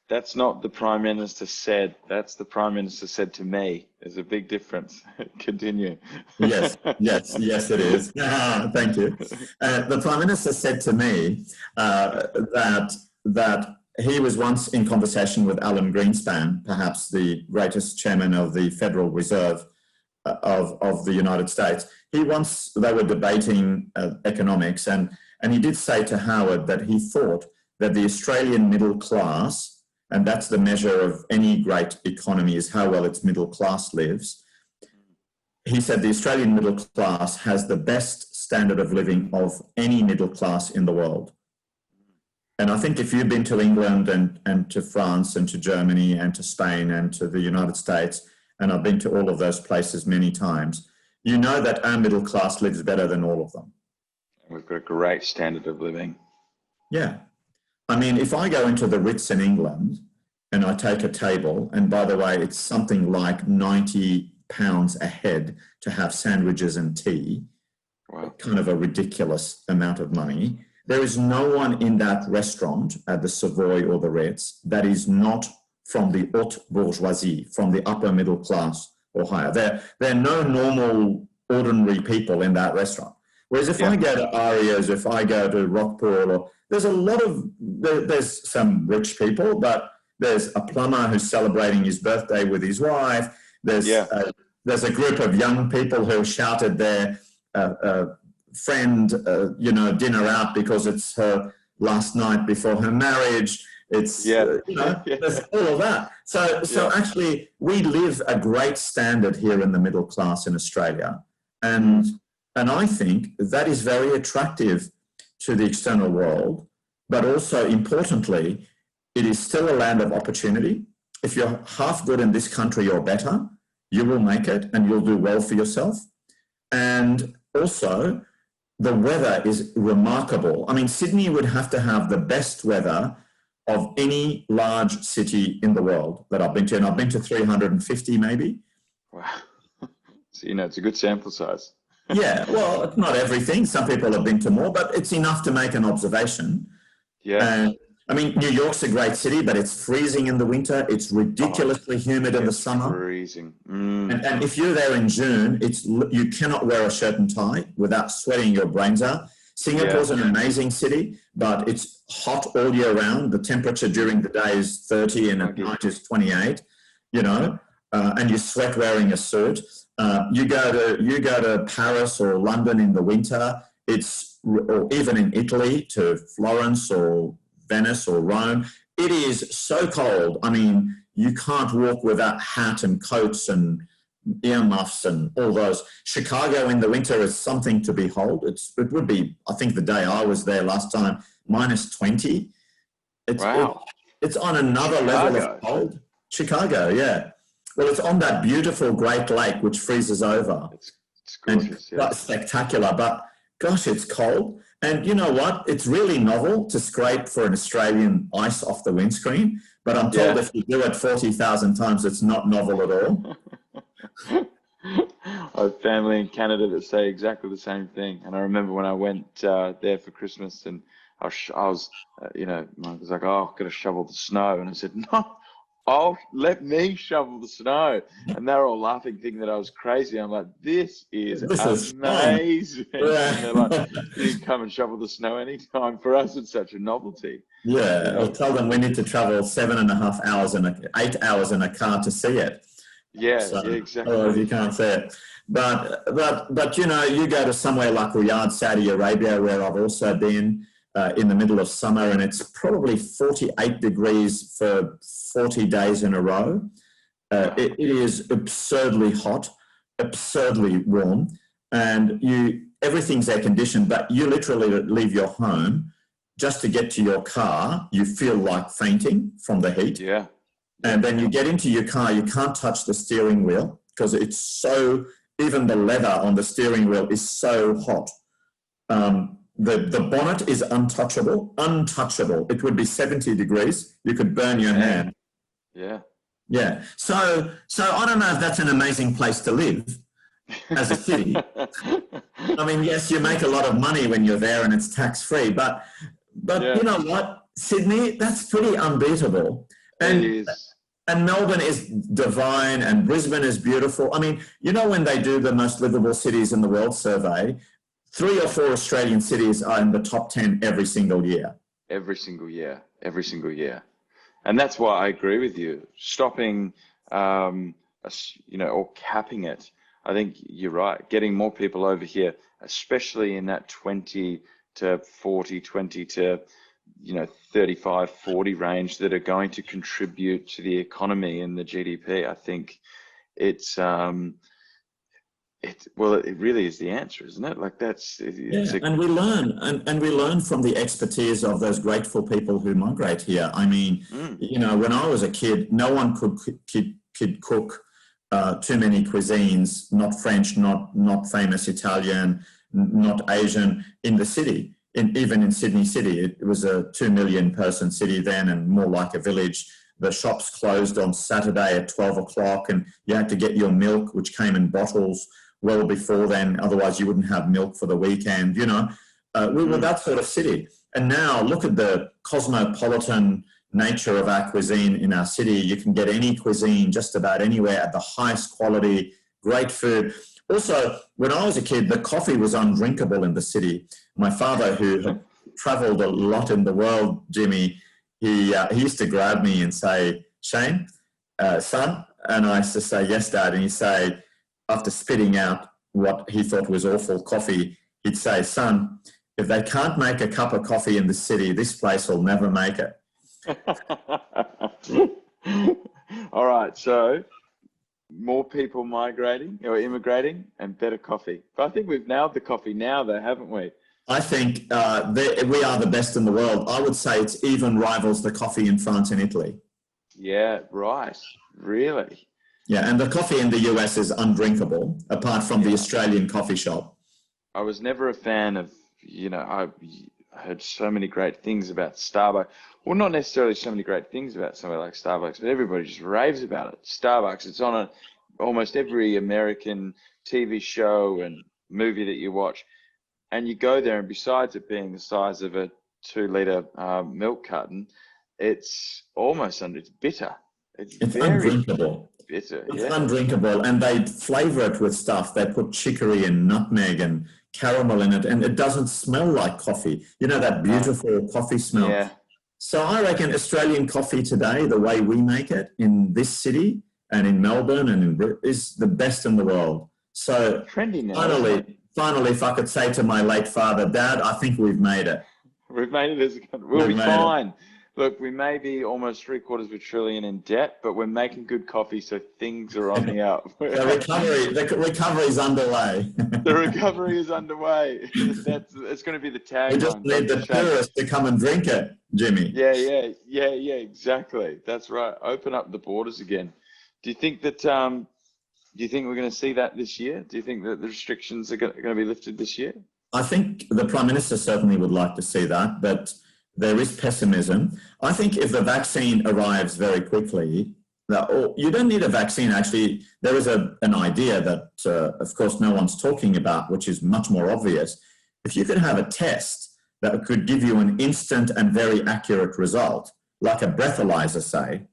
That's not the Prime Minister said. That's the Prime Minister said to me. There's a big difference. Continue. Yes, it is. Thank you. The Prime Minister said to me that he was once in conversation with Alan Greenspan, perhaps the greatest chairman of the Federal Reserve of the United States. They were debating economics, and he did say to Howard that he thought that the Australian middle class, and that's the measure of any great economy, is how well its middle class lives. He said the Australian middle class has the best standard of living of any middle class in the world. And I think if you've been to England and to France and to Germany and to Spain and to the United States, and I've been to all of those places many times, you know that our middle class lives better than all of them. We've got a great standard of living. Yeah. I mean, if I go into the Ritz in England and I take a table, and by the way, it's something like £90 a head to have sandwiches and tea, kind of a ridiculous amount of money. There is no one in that restaurant at the Savoy or the Ritz that is not from the haute bourgeoisie, from the upper middle class or higher. There are no normal, ordinary people in that restaurant. Whereas if I go to Aria's, if I go to Rockpool, there's some rich people, but there's a plumber who's celebrating his birthday with his wife. There's there's a group of young people who shouted their friend, dinner out because it's her last night before her marriage. It's, there's all of that. So actually, we live a great standard here in the middle class in Australia. And I think that is very attractive to the external world. But also, importantly, it is still a land of opportunity. If you're half good in this country or better, you will make it and you'll do well for yourself. And also, the weather is remarkable. I mean, Sydney would have to have the best weather of any large city in the world that I've been to. And I've been to 350 maybe. Wow. So, it's a good sample size. Yeah, well, it's not everything. Some people have been to more, but it's enough to make an observation. Yeah. And I mean, New York's a great city, but it's freezing in the winter. It's ridiculously humid in the summer. Freezing. And if you're there in June, you cannot wear a shirt and tie without sweating your brains out. Singapore's an amazing city, but it's hot all year round. The temperature during the day is 30 and at night is 28, and you sweat wearing a suit. You go to Paris or London in the winter, or even in Italy to Florence or Venice or Rome, it is so cold. I mean, you can't walk without hat and coats and earmuffs and all those. Chicago in the winter is something to behold. It would be, I think the day I was there last time, minus 20. Wow. It's on another level of cold. Chicago, yeah. Well, it's on that beautiful Great Lake, which freezes over. It's gorgeous, That's spectacular, but gosh, it's cold. And you know what? It's really novel to scrape for an Australian ice off the windscreen, but I'm told if you do it 40,000 times, it's not novel at all. I have family in Canada that say exactly the same thing. And I remember when I went there for Christmas, and I was, Mike was like, "Oh, I've got to shovel the snow," and I said, "No. Oh, let me shovel the snow." And they're all laughing, thinking that I was crazy. I'm like, this is amazing. And they're like, you can come and shovel the snow anytime. For us, it's such a novelty. Yeah, I'll tell them we need to travel 7.5 hours 8 hours in a car to see it. Yeah, exactly. Otherwise you can't see it. But you go to somewhere like Riyadh, Saudi Arabia, where I've also been in the middle of summer, and it's probably 48 degrees for 40 days in a row. It is absurdly hot, absurdly warm, and everything's air conditioned, but you literally leave your home just to get to your car. You feel like fainting from the heat. Yeah. And then you get into your car, you can't touch the steering wheel because even the leather on the steering wheel is so hot. The bonnet is untouchable. It would be 70 degrees. You could burn your hand. Yeah. Yeah. So I don't know if that's an amazing place to live as a city. I mean, yes, you make a lot of money when you're there and it's tax-free, but you know what? Sydney, that's pretty unbeatable. It is. And Melbourne is divine and Brisbane is beautiful. I mean, when they do the most livable cities in the world survey, 3 or 4 Australian cities are in the top 10 every single year. Every single year. And that's why I agree with you. Stopping, or capping it. I think you're right. Getting more people over here, especially in that 20 to 40, 20 to 35, 40 range that are going to contribute to the economy and the GDP. I think it really is the answer, isn't it? Like and we learn and we learn from the expertise of those grateful people who migrate here. I mean, when I was a kid, no one could cook too many cuisines, not French, not famous Italian, not Asian in the city. Even in Sydney City, it was a 2 million person city then and more like a village. The shops closed on Saturday at 12 o'clock and you had to get your milk, which came in bottles well before then. Otherwise, you wouldn't have milk for the weekend. We were that sort of city. And now look at the cosmopolitan nature of our cuisine in our city. You can get any cuisine just about anywhere at the highest quality, great food. Also, when I was a kid, the coffee was undrinkable in the city. My father, who had traveled a lot in the world, Jimmy, he used to grab me and say, "Shane, son," and I used to say, "Yes, Dad," and he'd say, after spitting out what he thought was awful coffee, he'd say, son, if they can't make a cup of coffee in the city, this place will never make it. All right, so more people migrating or immigrating and better coffee. But I think we've nailed the coffee now, though, haven't we? I think we are the best in the world. I would say it even rivals the coffee in France and Italy. Yeah, right. Really? Yeah, and the coffee in the US is undrinkable, apart from the Australian coffee shop. I was never a fan of, I heard so many great things about Starbucks. Well, not necessarily so many great things about somewhere like Starbucks, but everybody just raves about it. Starbucks, it's on almost every American TV show and movie that you watch. And you go there, and besides it being the size of a 2-liter milk carton, it's it's bitter. It's very undrinkable. Bitter. It's undrinkable, and they flavor it with stuff. They put chicory and nutmeg and caramel in it, and it doesn't smell like coffee. You know, that beautiful coffee smell. Yeah. So I reckon Australian coffee today, the way we make it in this city and in Melbourne and is the best in the world. So trendy now. Finally, if I could say to my late father, Dad, I think we've made it. We've made it as a country. We'll be fine. Look, we may be almost $750 billion in debt, but we're making good coffee, so things are on the up. The recovery is underway. The recovery is underway. It's going to be the tagline. We just need the tourists to come and drink it, Jimmy. Yeah, exactly. That's right. Open up the borders again. Do you think that? Do you think we're going to see that this year? Do you think that the restrictions are going to be lifted this year? I think the Prime Minister certainly would like to see that, but there is pessimism. I think if the vaccine arrives very quickly, you don't need a vaccine, actually. There is an idea that, of course, no one's talking about, which is much more obvious. If you could have a test that could give you an instant and very accurate result, like a breathalyzer, say,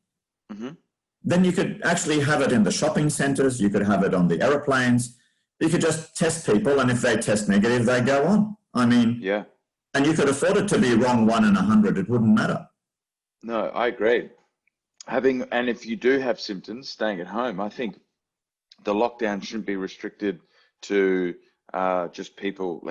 then you could actually have it in the shopping centres, you could have it on the aeroplanes, you could just test people, and if they test negative, they go on. I mean, yeah. And you could afford it to be wrong 1 in 100. It wouldn't matter. No, I agree. And if you do have symptoms, staying at home, I think the lockdown shouldn't be restricted to just people,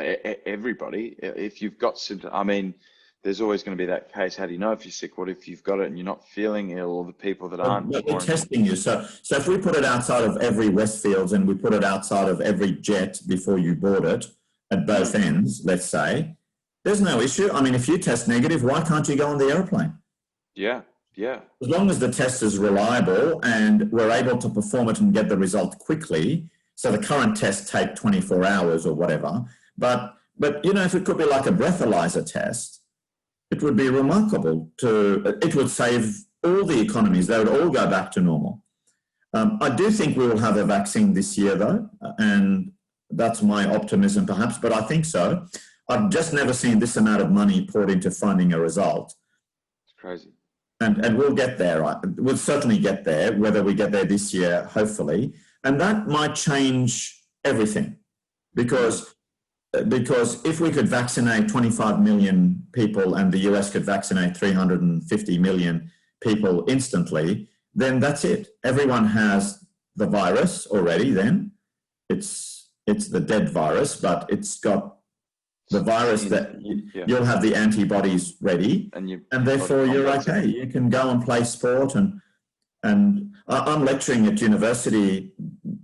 everybody. If you've got symptoms, I mean, there's always going to be that case. How do you know if you're sick? What if you've got it and you're not feeling ill, or the people that aren't? But we're testing you. So if we put it outside of every Westfields and we put it outside of every jet before you board it at both ends, let's say, there's no issue. I mean, if you test negative, why can't you go on the airplane? Yeah. As long as the test is reliable and we're able to perform it and get the result quickly. So the current tests take 24 hours or whatever. But if it could be like a breathalyzer test, it would be remarkable. It would save all the economies. They would all go back to normal. I do think we will have a vaccine this year, though, and that's my optimism, perhaps, but I think so. I've just never seen this amount of money poured into finding a result. It's crazy. And we'll get there. We'll certainly get there, whether we get there this year, hopefully. And that might change everything, because if we could vaccinate 25 million people and the US could vaccinate 350 million people instantly, then that's it. Everyone has the virus already then. It's the dead virus, but it's got the virus that you'll have the antibodies ready, and therefore you're okay. You can go and play sport. And I'm lecturing at university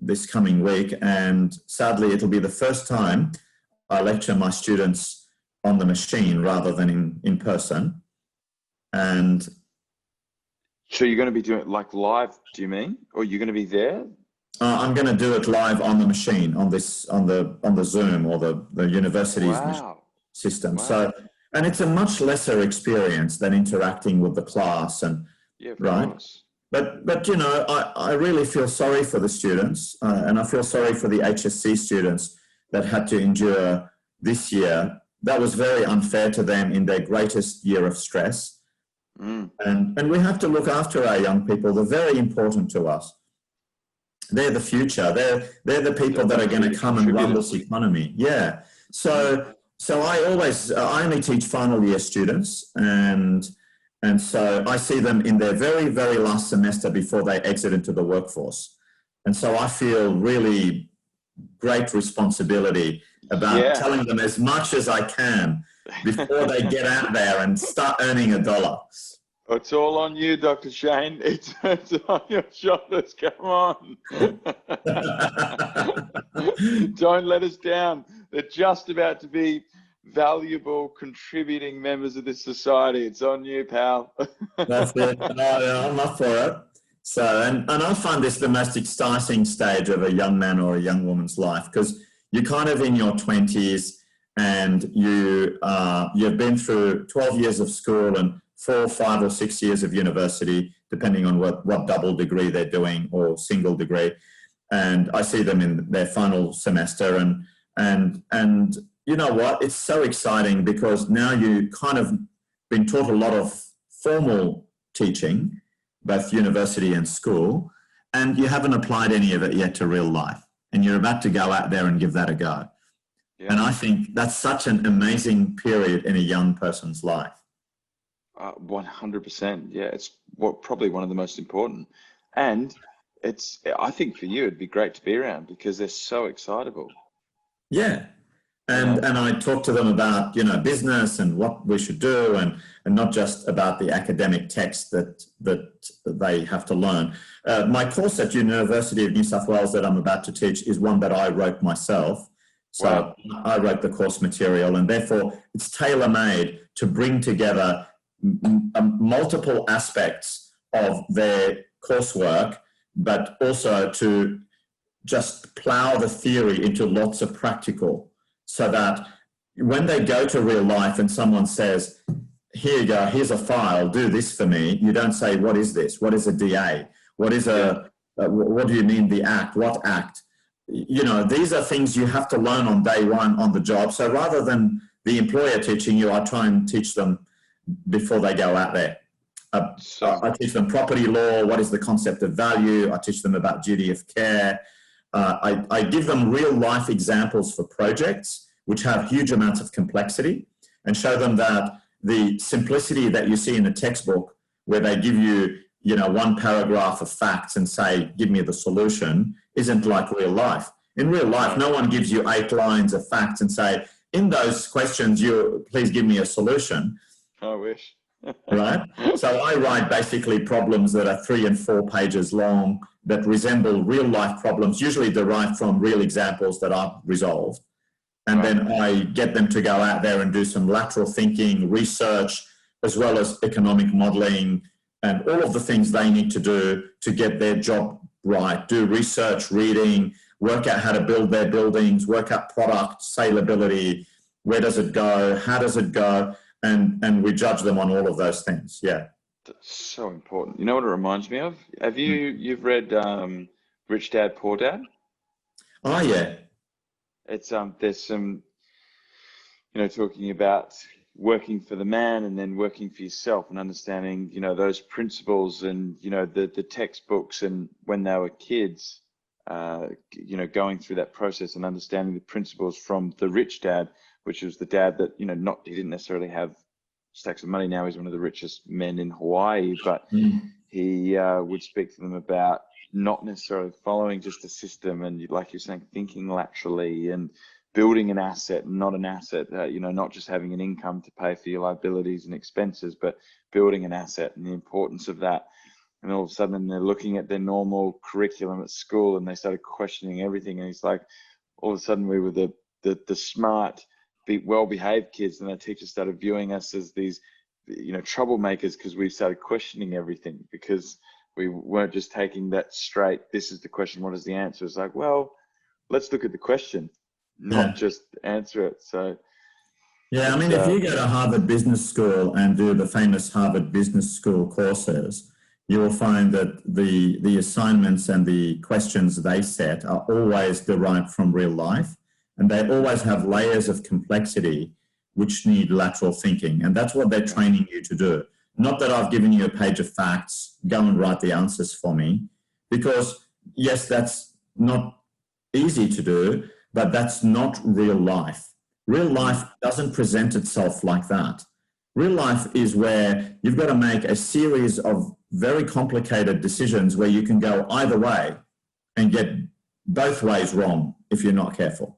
this coming week, and sadly it'll be the first time I lecture my students on the machine rather than in person. And so you're going to be doing it like live, do you mean? Or you're going to be there? I'm going to do it live on the machine, on the Zoom or the university's system. Wow. So, and it's a much lesser experience than interacting with the class, and right. Course. But I really feel sorry for the students, and I feel sorry for the HSC students that had to endure this year. That was very unfair to them in their greatest year of stress. And we have to look after our young people. They're very important to us. They're the future. They're the people that are going to come and run this economy. Yeah. So I only teach final year students, and so I see them in their very, very last semester before they exit into the workforce. And so I feel really great responsibility about telling them as much as I can before they get out there and start earning $1. It's all on you, Dr. Shane. It's on your shoulders. Come on. Don't let us down. They're just about to be valuable, contributing members of this society. It's on you, pal. That's it. No, I'm up for it. So, and I find this the most exciting stage of a young man or a young woman's life, because you're kind of in your 20s and you've been through 12 years of school and 4, 5 or 6 years of university, depending on what double degree they're doing or single degree. And I see them in their final semester, and you know what? It's so exciting because now you kind of been taught a lot of formal teaching, both university and school, and you haven't applied any of it yet to real life. And you're about to go out there and give that a go. Yeah. And I think that's such an amazing period in a young person's life. 100%. Yeah, it's probably one of the most important. And I think for you, it'd be great to be around because they're so excitable. Yeah. And I talk to them about, business and what we should do, and not just about the academic text that they have to learn. My course at University of New South Wales that I'm about to teach is one that I wrote myself. So wow. I wrote the course material, and therefore it's tailor-made to bring together multiple aspects of their coursework, but also to just plow the theory into lots of practical, so that when they go to real life and someone says, here you go, here's a file, do this for me, you don't say, what is this? What is a DA? What is what do you mean the act? What act? These are things you have to learn on day one on the job. So rather than the employer teaching you, I try and teach them before they go out there. I teach them property law, what is the concept of value, I teach them about duty of care. I give them real life examples for projects which have huge amounts of complexity, and show them that the simplicity that you see in a textbook where they give you, one paragraph of facts and say, give me the solution, isn't like real life. In real life, no one gives you 8 lines of facts and say, in those questions, please give me a solution. I wish. Right? So I write basically problems that are 3 and 4 pages long that resemble real life problems, usually derived from real examples that I've resolved. And then I get them to go out there and do some lateral thinking, research, as well as economic modeling, and all of the things they need to do to get their job right. Do research, reading, work out how to build their buildings, work out product, saleability, where does it go, how does it go, and we judge them on all of those things. Yeah. That's so important. You know what it reminds me of? Have you've read Rich Dad, Poor Dad? Oh yeah. It's there's some talking about working for the man and then working for yourself, and understanding those principles, and the textbooks, and when they were kids, going through that process and understanding the principles from the rich dad, which was the dad that he didn't necessarily have stacks of money. Now he's one of the richest men in Hawaii, but he would speak to them about not necessarily following just a system, and like you're saying, thinking laterally and building an asset, not an asset, not just having an income to pay for your liabilities and expenses, but building an asset, and the importance of that. And all of a sudden they're looking at their normal curriculum at school and they started questioning everything. And he's like, all of a sudden we were the smart, well-behaved kids, and the teachers started viewing us as these, troublemakers, because we started questioning everything, because we weren't just taking that straight, this is the question, what is the answer? It's like, well, let's look at the question, not just answer it. So yeah, I mean, if you go to Harvard Business School and do the famous Harvard Business School courses, you will find that the assignments and the questions they set are always derived from real life, and they always have layers of complexity which need lateral thinking, and that's what they're training you to do. Not that I've given you a page of facts, go and write the answers for me, because yes, that's not easy to do, but that's not real life. Real life doesn't present itself like that. Real life is where you've got to make a series of very complicated decisions where you can go either way. and get both ways wrong if you're not careful.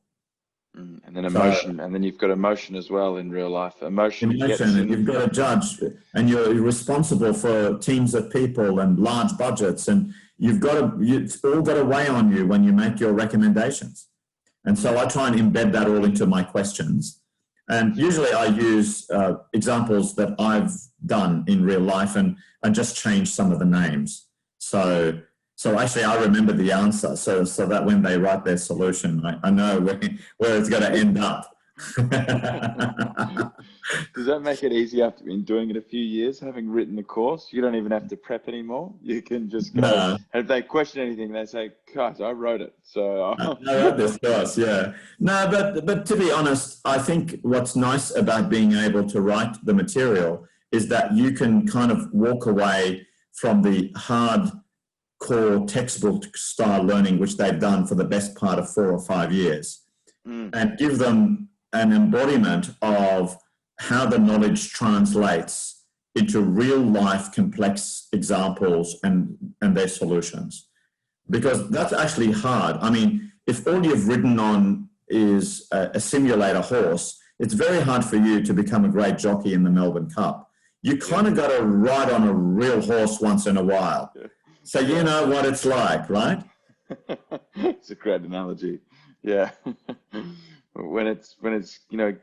And then emotion, and then you've got emotion as well in real life. Emotion, and you've got to judge, and you're responsible for teams of people and large budgets, and it's all got to weigh on you when you make your recommendations. And so I try and embed that all into my questions. And usually I use examples that I've done in real life and just change some of the names. So actually I remember the answer so that when they write their solution, I know where it's going to end up. Does that make it easy after been doing it a few years, having written the course? You don't even have to prep anymore. You can just go. No. And if they question anything, they say, "Gosh, I wrote it." So I wrote this course, yeah. No, but to be honest, I think what's nice about being able to write the material is that you can kind of walk away from the hard core textbook style learning, which they've done for the best part of 4 or 5 years, and give them an embodiment of how the knowledge translates into real life complex examples and their solutions. Because that's actually hard. I mean, if all you've ridden on is a simulator horse, it's very hard for you to become a great jockey in the Melbourne Cup. You kind of got to ride on a real horse once in a while. So you know what it's like, right? It's a great analogy. Yeah. When it's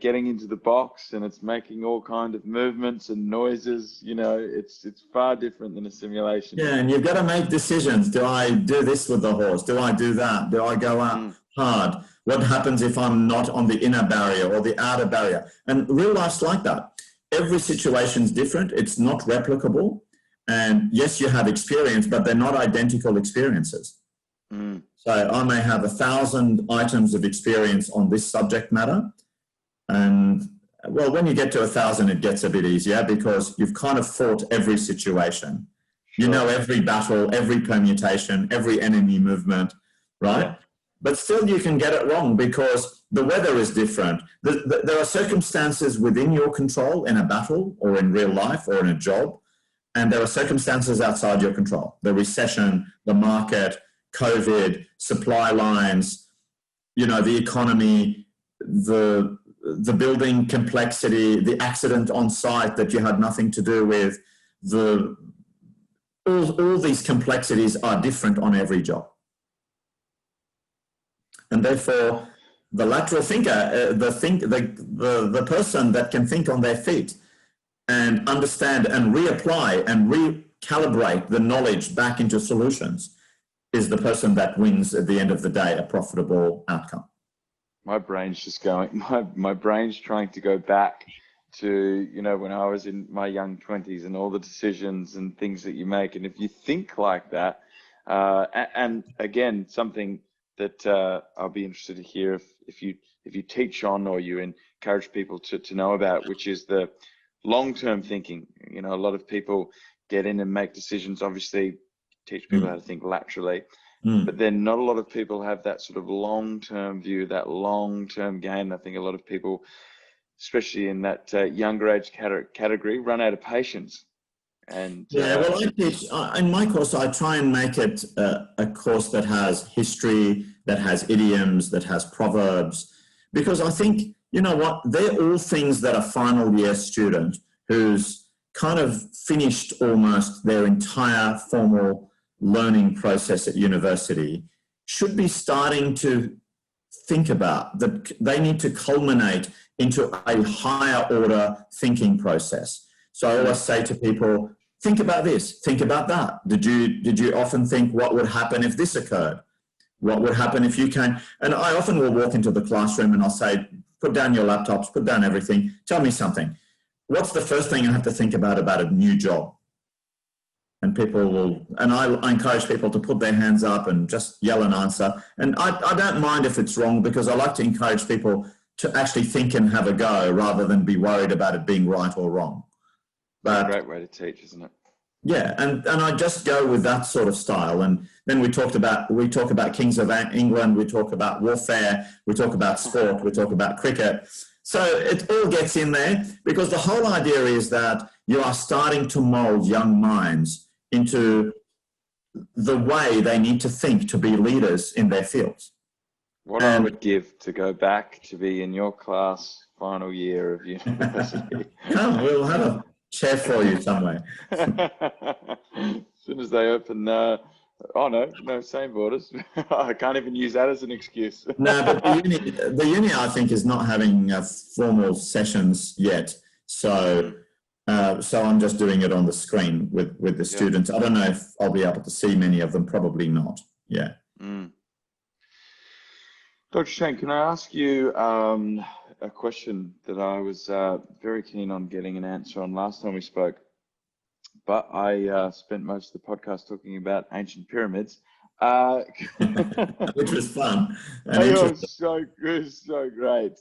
getting into the box and it's making all kind of movements and noises, it's far different than a simulation. Yeah, and you've got to make decisions. Do I do this with the horse? Do I do that? Do I go out hard? What happens if I'm not on the inner barrier or the outer barrier? And real life's like that. Every situation's different. It's not replicable. And yes, you have experience, but they're not identical experiences. So I may have 1,000 items of experience on this subject matter. And well, when you get to 1,000, it gets a bit easier because you've kind of fought every situation. Sure. You know every battle, every permutation, every enemy movement, right? Yeah. But still you can get it wrong because the weather is different. There are circumstances within your control in a battle or in real life or in a job. And there are circumstances outside your control. The recession, the market, COVID, supply lines, the economy, the building complexity, the accident on site that you had nothing to do with. All these complexities are different on every job. And therefore, the lateral thinker, the person that can think on their feet and understand and reapply and recalibrate the knowledge back into solutions is the person that wins at the end of the day a profitable outcome. My brain's just going, my brain's trying to go back to, when I was in my young 20s and all the decisions and things that you make. And if you think like that, and again, something that I'll be interested to hear if you teach on or you encourage people to know about, which is the long-term thinking. A lot of people get in and make decisions, obviously teach people how to think laterally, but then not a lot of people have that sort of long-term view, that long-term game. I think a lot of people, especially in that younger age category, run out of patience. And well, I teach in my course, I try and make it a course that has history, that has idioms, that has proverbs, because I think, they're all things that a final year student who's kind of finished almost their entire formal learning process at university should be starting to think about, that they need to culminate into a higher order thinking process. So I always say to people, think about this, think about that. Did you often think what would happen if this occurred? What would happen if you came? And I often will walk into the classroom and I'll say, put down your laptops, put down everything, tell me something. What's the first thing you have to think about a new job? And people will, and I encourage people to put their hands up and just yell an answer. And I don't mind if it's wrong, because I like to encourage people to actually think and have a go rather than be worried about it being right or wrong. But, a great way to teach, isn't it? Yeah, and I just go with that sort of style. And then we talk about Kings of England, we talk about warfare, we talk about sport, we talk about cricket. So it all gets in there, because the whole idea is that you are starting to mold young minds into the way they need to think to be leaders in their fields. What I would give to go back to be in your class final year of university. Come, we'll have a chair for you somewhere. As soon as they open, oh no, same borders. I can't even use that as an excuse. No, but the uni, I think, is not having formal sessions yet. So I'm just doing it on the screen with the students. I don't know if I'll be able to see many of them. Probably not. Yeah. Mm. Dr. Shane, can I ask you a question that I was very keen on getting an answer on last time we spoke, but I spent most of the podcast talking about ancient pyramids. Which was fun. It was so good, so great.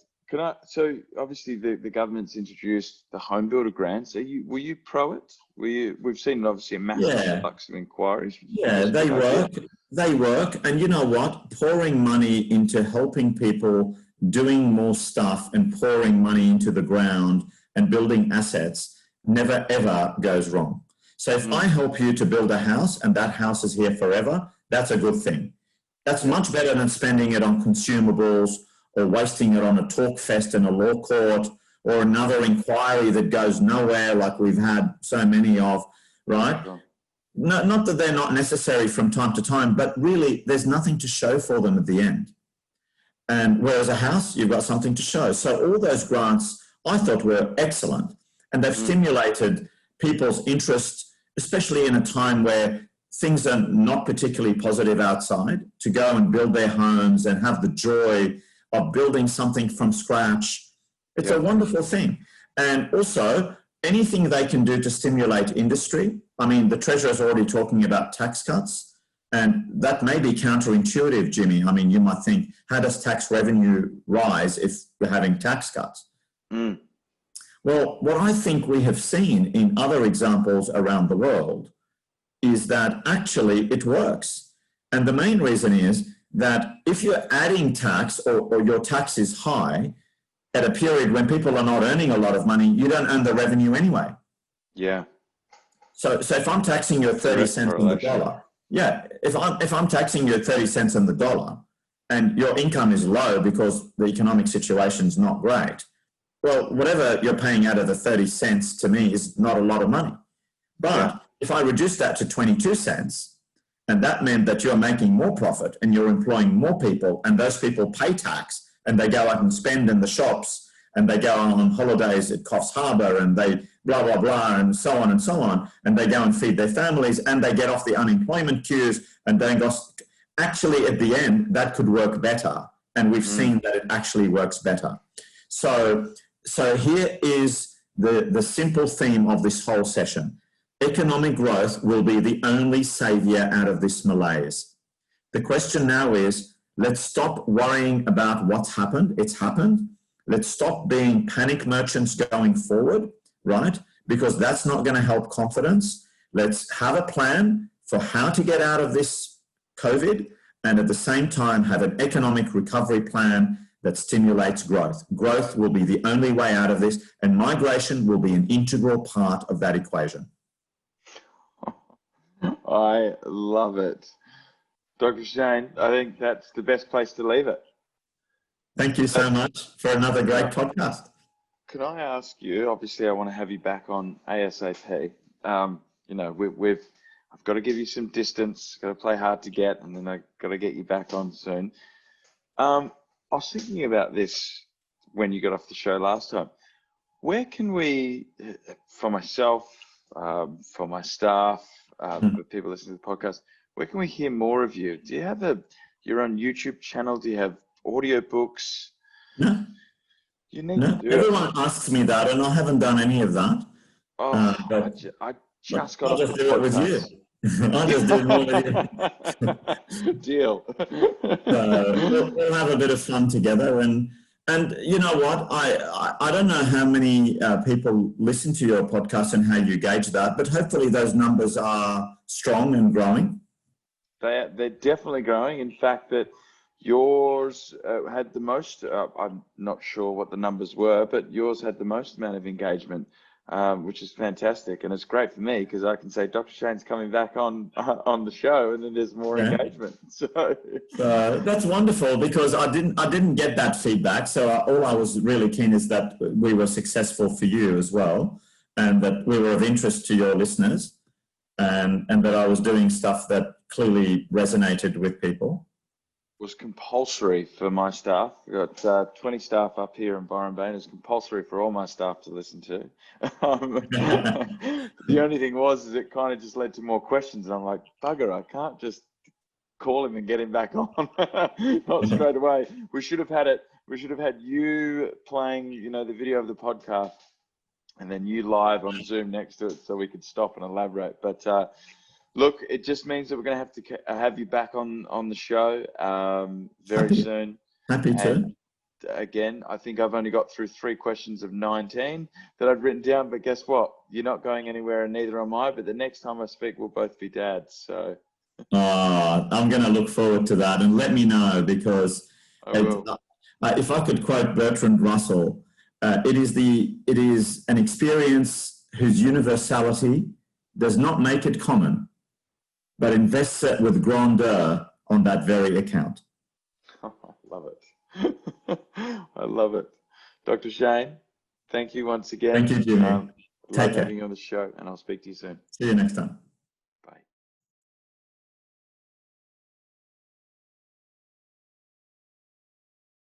So obviously the government's introduced the home builder grants. Were you pro it? We've seen obviously a massive influx of inquiries. Yeah, they work. They work. And you know what? Pouring money into helping people, doing more stuff and pouring money into the ground and building assets never ever goes wrong. So if I help you to build a house and that house is here forever, that's a good thing. That's much better than spending it on consumables or wasting it on a talk fest in a law court or another inquiry that goes nowhere like we've had so many of, right? Sure. No, not that they're not necessary from time to time, but really there's nothing to show for them at the end. And whereas a house, you've got something to show. So all those grants I thought were excellent, and they've stimulated people's interest, especially in a time where things are not particularly positive outside, to go and build their homes and have the joy of building something from scratch. It's a wonderful thing. And also anything they can do to stimulate industry. I mean, the Treasurer's already talking about tax cuts, and that may be counterintuitive, Jimmy. I mean, you might think, how does tax revenue rise if we're having tax cuts? Well, what I think we have seen in other examples around the world is that actually it works. And the main reason is that if you're adding tax or your tax is high at a period when people are not earning a lot of money, you don't earn the revenue anyway. Yeah. So if I'm taxing you at 30 cents on the dollar, if I'm taxing you at 30 cents on the dollar and your income is low because the economic situation's not great, well, whatever you're paying out of the 30 cents to me is not a lot of money. But if I reduce that to 22 cents, and that meant that you're making more profit and you're employing more people, and those people pay tax and they go out and spend in the shops and they go on holidays at Coffs Harbour and they blah, blah, blah, and so on, and they go and feed their families and they get off the unemployment queues and they go, actually at the end, that could work better. And we've seen that it actually works better. So here is the simple theme of this whole session. Economic growth will be the only savior out of this malaise. The question now is, let's stop worrying about what's happened. It's happened. Let's stop being panic merchants going forward, right? Because that's not going to help confidence. Let's have a plan for how to get out of this COVID, and at the same time have an economic recovery plan that stimulates growth. Growth will be the only way out of this, and migration will be an integral part of that equation. I love it. Dr. Shane, I think that's the best place to leave it. Thank you so much for another great podcast. Can I ask you, obviously I want to have you back on ASAP. I've got to give you some distance, got to play hard to get, and then I've got to get you back on soon. I was thinking about this when you got off the show last time. Where can we, for myself, for my staff, for people listening to the podcast, where can we hear more of you? Do you have your own YouTube channel? Do you have audio books? No. You need No. to do Everyone it. asks me that, and I haven't done any of that. I just got off the do it with you. I'll just do more with you. Deal. We'll have a bit of fun together, and you know what? I don't know how many people listen to your podcast and how you gauge that, but hopefully those numbers are strong and growing. They're definitely growing. In fact, that yours had the most. I'm not sure what the numbers were, but yours had the most amount of engagement which is fantastic. And it's great for me because I can say Dr. Shane's coming back on the show, and then there's more engagement. So that's wonderful, because I didn't get that feedback. So all I was really keen is that we were successful for you as well, and that we were of interest to your listeners, and that I was doing stuff that clearly resonated with people. Was compulsory for my staff. We've got 20 staff up here in Byron Bay, and it's compulsory for all my staff to listen to. The only thing is it kind of just led to more questions, and I'm like, bugger, I can't just call him and get him back on. Not straight away. We should have had you playing, the video of the podcast, and then you live on Zoom next to it, so we could stop and elaborate. But look, it just means that we're going to have to have you back on the show very soon. Happy to. And again, I think I've only got through 3 questions of 19 that I've written down, but guess what? You're not going anywhere, and neither am I. But the next time I speak, we'll both be dads. So I'm going to look forward to that, and let me know, because if I could quote Bertrand Russell, it is an experience whose universality does not make it common, but invests it with grandeur on that very account. I love it. I love it. Dr. Shane, thank you once again. Thank you, Jimmy. Love having you on the show, and I'll speak to you soon. See you next time.